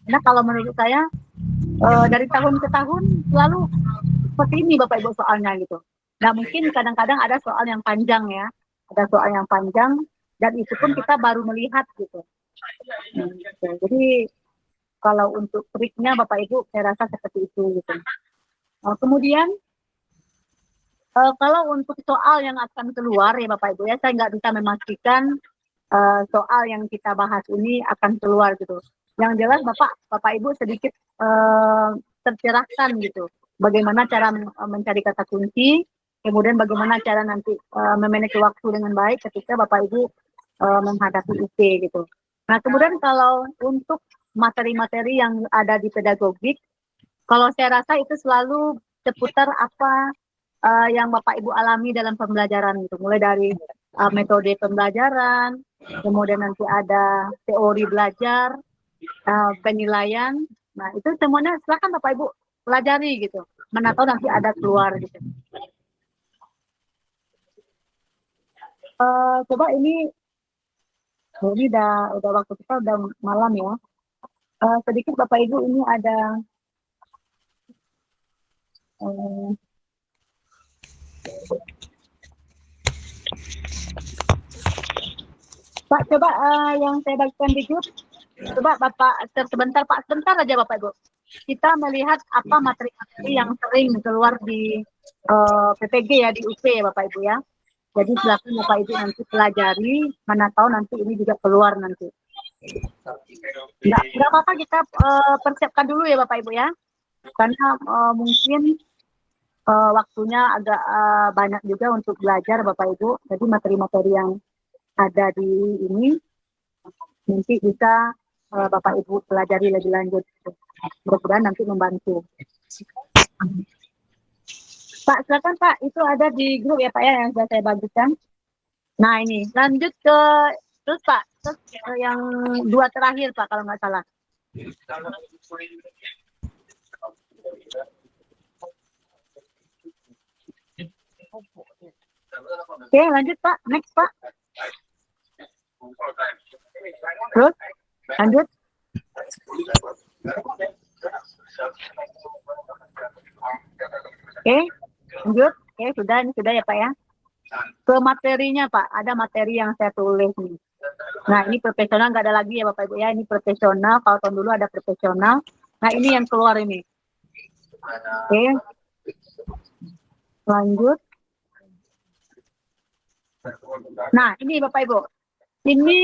Nah, kalau menurut saya dari tahun ke tahun selalu seperti ini Bapak Ibu soalnya gitu. Nah, mungkin kadang-kadang ada soal yang panjang ya, ada soal yang panjang, dan itu pun kita baru melihat gitu. Jadi kalau untuk triknya Bapak Ibu saya rasa seperti itu gitu. Kemudian kalau untuk soal yang akan keluar ya Bapak Ibu ya, saya nggak bisa memastikan soal yang kita bahas ini akan keluar gitu. Yang jelas Bapak Ibu sedikit tercerahkan gitu. Bagaimana cara mencari kata kunci, kemudian bagaimana cara nanti memanage waktu dengan baik ketika Bapak Ibu menghadapi UP gitu. Nah, kemudian kalau untuk materi-materi yang ada di pedagogik, kalau saya rasa itu selalu seputar apa yang Bapak Ibu alami dalam pembelajaran gitu. Mulai dari metode pembelajaran, kemudian nanti ada teori belajar, penilaian. Nah, itu semuanya silakan Bapak Ibu pelajari gitu. Mana tahu nanti ada keluar gitu. Coba ini udah waktu kita udah malam ya. Sedikit Bapak Ibu ini ada Pak, coba yang saya bagikan di grup, coba Bapak sebentar Pak, sebentar aja Bapak Ibu. Kita melihat apa materi-materi yang sering keluar di PPG ya, di UP ya Bapak Ibu ya. Jadi silakan Bapak Ibu nanti pelajari, mana tahu nanti ini juga keluar nanti. Nggak apa-apa, kita persiapkan dulu ya Bapak Ibu ya. Karena mungkin waktunya agak banyak juga untuk belajar Bapak Ibu. Jadi materi-materi yang ada di ini nanti bisa Bapak Ibu pelajari lebih lanjut. Mudah-mudahan nanti membantu. Pak, silakan Pak, itu ada di grup ya Pak ya yang sudah saya bagikan. Nah ini, lanjut ke terus Pak, terus yang 2 terakhir Pak kalau nggak salah. Oke, lanjut Pak, next Pak. Terus, lanjut. Oke, lanjut. Oke, sudah ya Pak ya. Ke materinya Pak, ada materi yang saya tulis nih. Nah, ini profesional nggak ada lagi ya Bapak Ibu ya. Ini profesional, kalau tahun dulu ada profesional. Nah, ini yang keluar ini. Oke. Lanjut. Nah, ini Bapak Ibu. Ini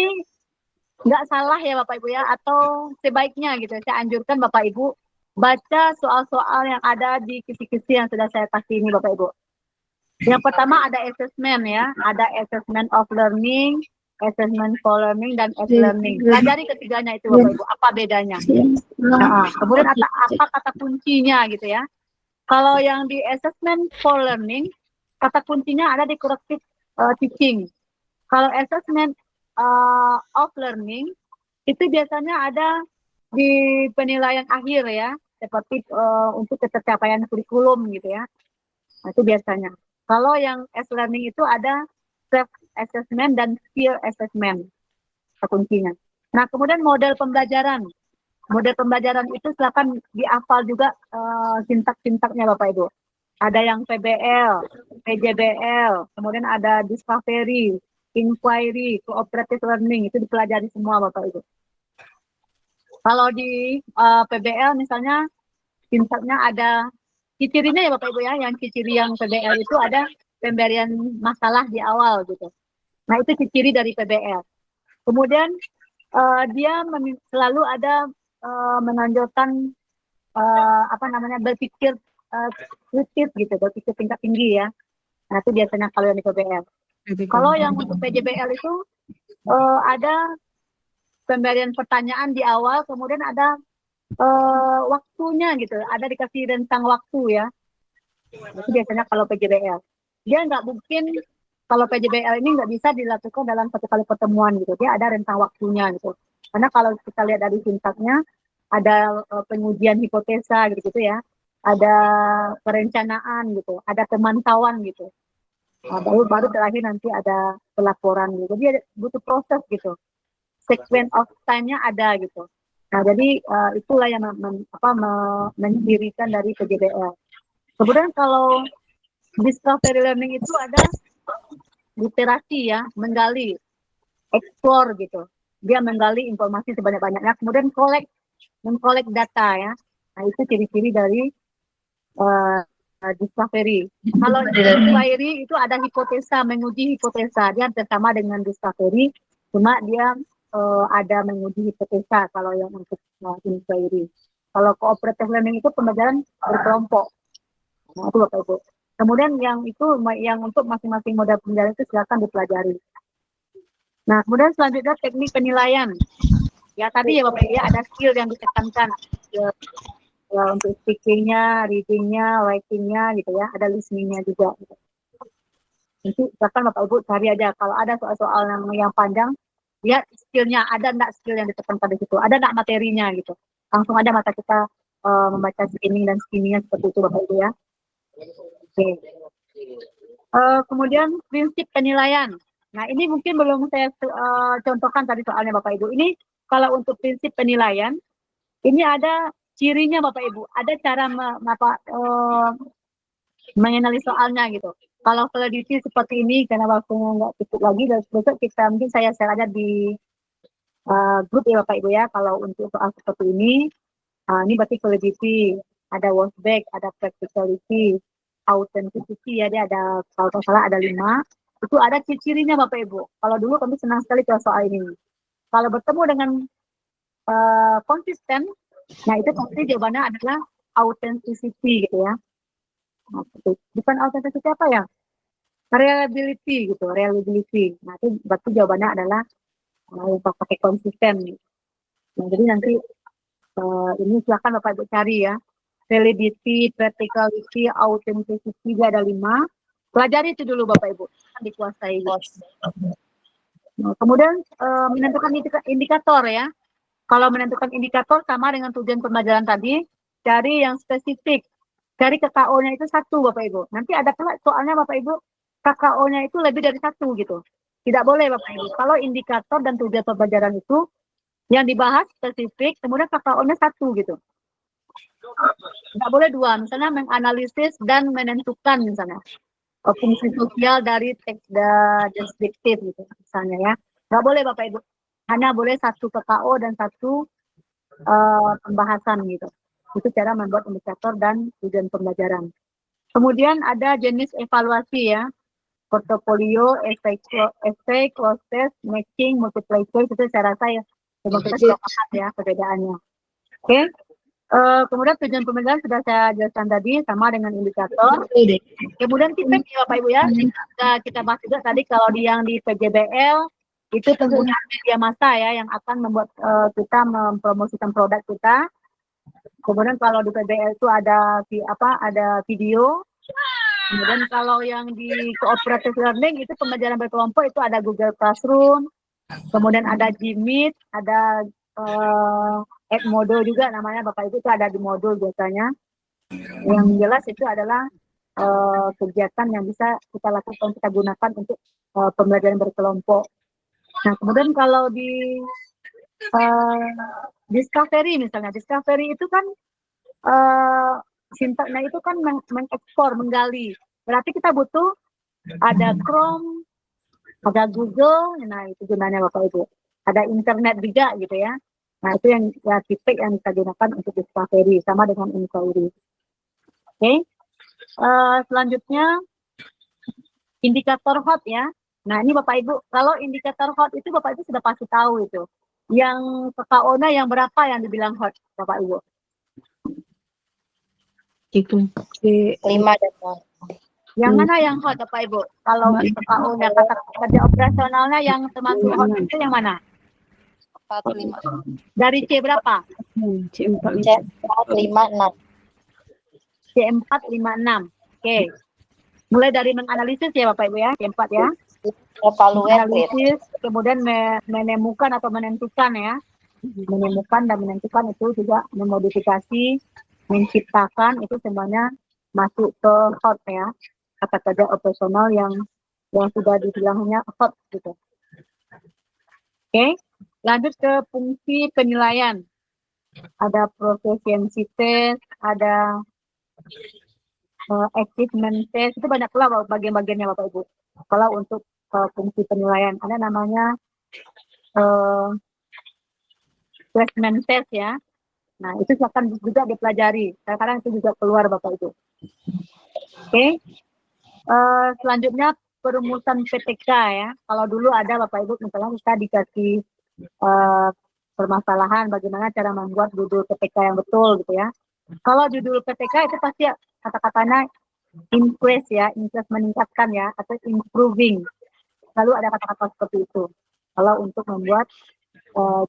nggak salah ya Bapak Ibu ya, atau sebaiknya gitu. Saya anjurkan Bapak Ibu baca soal-soal yang ada di kisi-kisi yang sudah saya kasih ini Bapak Ibu. Yang pertama ada assessment ya, ada assessment of learning, assessment for learning, dan learning. Pelajari ketiganya itu Bapak Ibu, apa bedanya. Nah, kemudian apa kata kuncinya gitu ya. Kalau yang di assessment for learning, kata kuncinya ada di corrective teaching. Kalau assessment of learning itu biasanya ada di penilaian akhir ya, seperti untuk tercapaian kurikulum gitu ya. Nah, itu biasanya. Kalau yang learning itu ada self assessment dan peer assessment kuncinya. Nah, kemudian model pembelajaran. Model pembelajaran itu silakan dihafal juga sintak-sintaknya Bapak Ibu. Ada yang PBL, PJBL, kemudian ada discovery, inquiry, cooperative learning, itu dipelajari semua Bapak Ibu. Kalau di PBL misalnya sintaknya ada ciri-cirinya ya Bapak Ibu ya, yang ciri yang PBL itu ada pemberian masalah di awal gitu. Nah itu ciri dari PBL. Kemudian dia selalu ada menonjolkan berpikir kritis gitu, berpikir tingkat tinggi ya. Nah itu biasanya kalau yang di PBL. Kalau yang untuk PJBL itu ada pemberian pertanyaan di awal, kemudian ada waktunya gitu, ada dikasih rentang waktu ya. Itu biasanya kalau PJBL. Dia nggak mungkin kalau PJBL ini nggak bisa dilakukan dalam satu kali pertemuan gitu. Dia ada rentang waktunya gitu. Karena kalau kita lihat dari sintaknya ada pengujian hipotesa gitu ya, ada perencanaan gitu, ada pemantauan gitu. Nah, baru terakhir nanti ada pelaporan gitu. Dia butuh proses gitu. Sequence of time-nya ada gitu. Nah, jadi itulah yang mencirikan dari PJBL. Kemudian kalau discovery learning itu ada literasi ya, menggali, explore gitu. Dia menggali informasi sebanyak-banyaknya, kemudian mengkolek data ya. Nah, itu ciri-ciri dari discovery. Kalau inquiry itu ada hipotesa, menguji hipotesa. Dia bersama dengan discovery, cuma dia ada menguji hipotesa kalau yang untuk inquiry. Kalau cooperative learning itu pembelajaran berkelompok. Nah, itu Bapak Ibu. Kemudian yang untuk masing-masing model pembelajaran itu silakan dipelajari. Nah, kemudian selanjutnya teknik penilaian. Ya tadi ya Bapak Ibu ya, ada skill yang ditekankan. Ya, untuk speaking-nya, reading-nya, writing-nya gitu ya, ada listening-nya juga. Gitu. Nanti silakan Bapak Ibu cari aja. Kalau ada soal-soal yang panjang, lihat skill-nya, ada enggak skill yang ditekankan di situ, ada enggak materinya gitu. Langsung ada mata kita membaca skimming dan skimming-nya seperti itu Bapak Ibu ya. Oke. Kemudian prinsip penilaian. Nah ini mungkin belum saya contohkan tadi soalnya Bapak Ibu. Ini kalau untuk prinsip penilaian, ini ada cirinya Bapak Ibu. Ada cara mengenali soalnya gitu. Kalau validity seperti ini, karena waktunya nggak cukup lagi, dan besok mungkin saya share aja di grup ya Bapak Ibu ya. Kalau untuk soal seperti ini berarti validity, ada workback, ada practicality, authenticity ya, dia ada kalau tidak salah ada 5. Itu ada ciri-cirinya Bapak Ibu. Kalau dulu kami senang sekali ke soal ini. Kalau bertemu dengan konsisten, nah itu pasti jawabannya adalah authenticity gitu ya. Nah, bukan authenticity apa ya? Reliability gitu, reliability. Nah itu berarti jawabannya adalah pakai konsisten. Nah jadi nanti ini silakan Bapak Ibu cari ya. Validity, practicality, authenticity, dia ada 5. Pelajari itu dulu Bapak Ibu, dikuasai. Nah, kemudian menentukan indikator ya. Kalau menentukan indikator sama dengan tujuan pembelajaran tadi, cari yang spesifik. Cari KKO-nya itu 1 Bapak Ibu. Nanti ada pula soalnya Bapak Ibu, KKO-nya itu lebih dari 1 gitu. Tidak boleh Bapak Ibu. Kalau indikator dan tujuan pembelajaran itu yang dibahas spesifik, kemudian KKO-nya 1 gitu. Tidak boleh 2, misalnya menganalisis dan menentukan misalnya fungsi sosial dari teks deskriptif gitu misalnya ya. Tidak boleh Bapak Ibu, hanya boleh 1 KKO dan 1 pembahasan gitu. Itu cara membuat indikator dan tujuan pembelajaran. Kemudian ada jenis evaluasi ya, portofolio, essay, close test, matching, multiple choice, itu saya rasa ya kita sudah paham ya perbedaannya. Oke. Kemudian tujuan pembelajaran sudah saya jelaskan tadi sama dengan indikator. Kemudian feedback ya Bapak Ibu ya. Kita bahas juga tadi kalau yang di PJBL itu penggunaan media massa ya yang akan membuat kita mempromosikan produk kita. Kemudian kalau di PBL itu ada video, Kemudian kalau yang di cooperative learning itu pembelajaran berkelompok itu ada Google Classroom, kemudian ada Gmeet, ada Edmodo juga namanya Bapak Ibu, itu ada di modul biasanya. Yang jelas itu adalah kegiatan yang bisa kita lakukan, kita gunakan untuk pembelajaran berkelompok. Nah, kemudian kalau di Discovery misalnya, Discovery itu kan sintaknya itu kan mengekspor, menggali. Berarti kita butuh ada Chrome, ada Google, nah itu gunanya Bapak Ibu. Ada internet juga gitu ya. Nah itu yang ya, titik yang kita gunakan untuk Discovery, sama dengan Inquiry. Oke. Selanjutnya indikator hot ya. Nah ini Bapak Ibu, kalau indikator hot itu Bapak Ibu sudah pasti tahu itu. Yang PKO-nya yang berapa yang dibilang hot Bapak Ibu? Itu. 5 dan 6. Yang mana yang hot Bapak Ibu? Kalau PKO-nya kata kerja operasionalnya yang termasuk hot itu yang mana? 4, 5. Dari C berapa? C4. C4, 5, 6. C4, 5, 6. Oke. Mulai dari menganalisis ya Bapak Ibu ya, C4 ya. Evaluate. Analisis, kemudian menemukan atau menentukan ya. Menemukan dan menentukan itu juga memodifikasi, menciptakan, itu semuanya masuk ke hot ya. Kata kerja operasional yang sudah dibilangnya hot gitu. Oke. Lanjut ke fungsi penilaian. Ada proficiency test, ada achievement test, itu banyak pula bagian-bagiannya Bapak Ibu. Kalau untuk fungsi penilaian, ada namanya placement test ya. Nah itu akan juga dipelajari. Kadang-kadang itu juga keluar Bapak Ibu. Oke. Selanjutnya perumusan PTK ya. Kalau dulu ada Bapak Ibu misalnya kita dikasih permasalahan bagaimana cara membuat judul PTK yang betul gitu ya. Kalau judul PTK itu pasti kata-katanya increase ya, increase meningkatkan ya, atau improving. Lalu ada kata-kata seperti itu. Kalau untuk membuat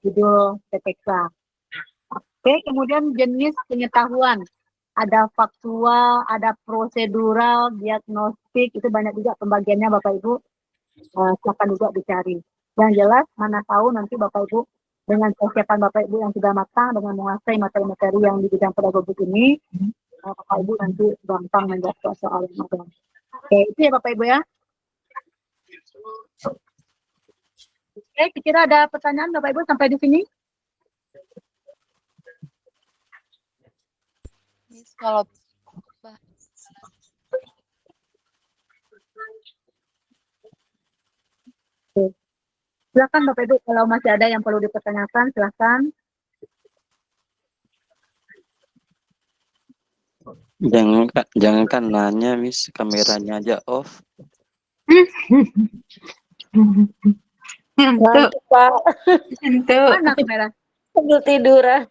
judul PTK. Oke, kemudian jenis pengetahuan. Ada faktual, ada prosedural, diagnostik, itu banyak juga pembagiannya Bapak Ibu. Silakan juga dicari. Yang jelas, mana tahu nanti Bapak Ibu dengan persiapan Bapak Ibu yang sudah matang dengan menguasai materi-materi yang di bidang pedagogik ini, Bapak Ibu nanti gampang menjawab soal yang ada. Oke, itu ya Bapak Ibu ya. Oke, kira ada pertanyaan Bapak Ibu sampai di sini? Kalau Silakan Bapak Ibu, kalau masih ada yang perlu dipertanyakan, silakan. Jangankan nanya, Miss, kameranya aja off. Ngantuk, Pak. Mana kamera? Sambil tiduran.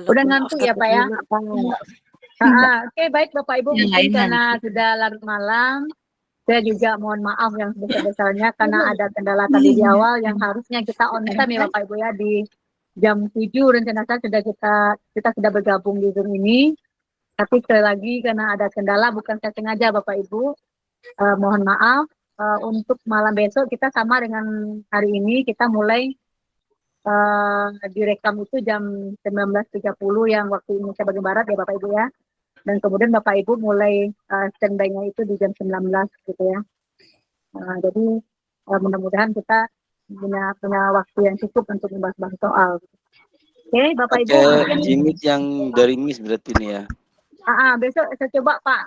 Udah ngantuk ya Pak ya? Oke, baik Bapak Ibu, Yang mungkin lain karena sudah larut malam, saya juga mohon maaf yang sebesar-besarnya karena ada kendala tadi di awal yang harusnya kita on time ya Bapak Ibu ya, di jam 7 rencana saya sudah kita sudah bergabung di Zoom ini. Tapi sekali lagi karena ada kendala, bukan saya sengaja Bapak Ibu, mohon maaf. Untuk malam besok kita sama dengan hari ini, kita mulai direkam itu jam 19.30 yang waktu Indonesia bagian Barat ya Bapak Ibu ya. Dan kemudian Bapak Ibu mulai standby-nya itu di jam 19 gitu ya. Jadi mudah-mudahan kita punya waktu yang cukup untuk membahas soal. Oke, Bapak Ibu. Gmeet yang dari Miss berarti ini ya. Besok saya coba Pak.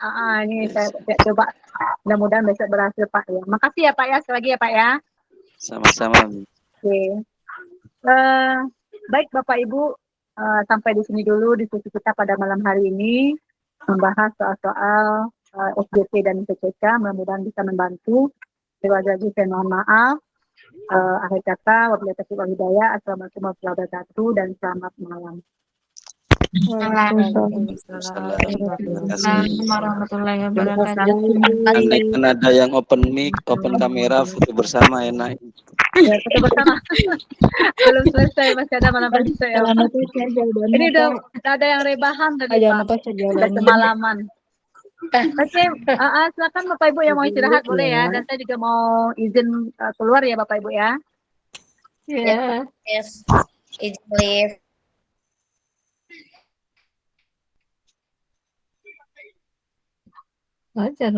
Ini saya coba. Mudah-mudahan besok berhasil Pak ya. Makasih ya Pak ya, sekali lagi ya Pak ya. Sama-sama. Oke. Baik Bapak Ibu, sampai di sini dulu diskusi kita pada malam hari ini, membahas soal-soal SJP dan PCK. Mudah-mudahan bisa membantu. Terima kasih, saya mohon maaf. Akhir kata, wabillahi taufiq wal hidayah. Assalamualaikum warahmatullahi wabarakatuh dan selamat malam. Warahmatullahi wabarakatuh. Andai kan ada yang open mic, open kamera, foto bersama enak. Ya, foto bersama. Belum selesai, masih ada malam besok ya. Ini udah ada yang rebahan tadi Pak. Udah semalaman. Oke, silakan Bapak Ibu yang mau istirahat boleh ya. Dan saya juga mau izin keluar ya Bapak Ibu ya. Ya, Yes. Izin leave. wajar.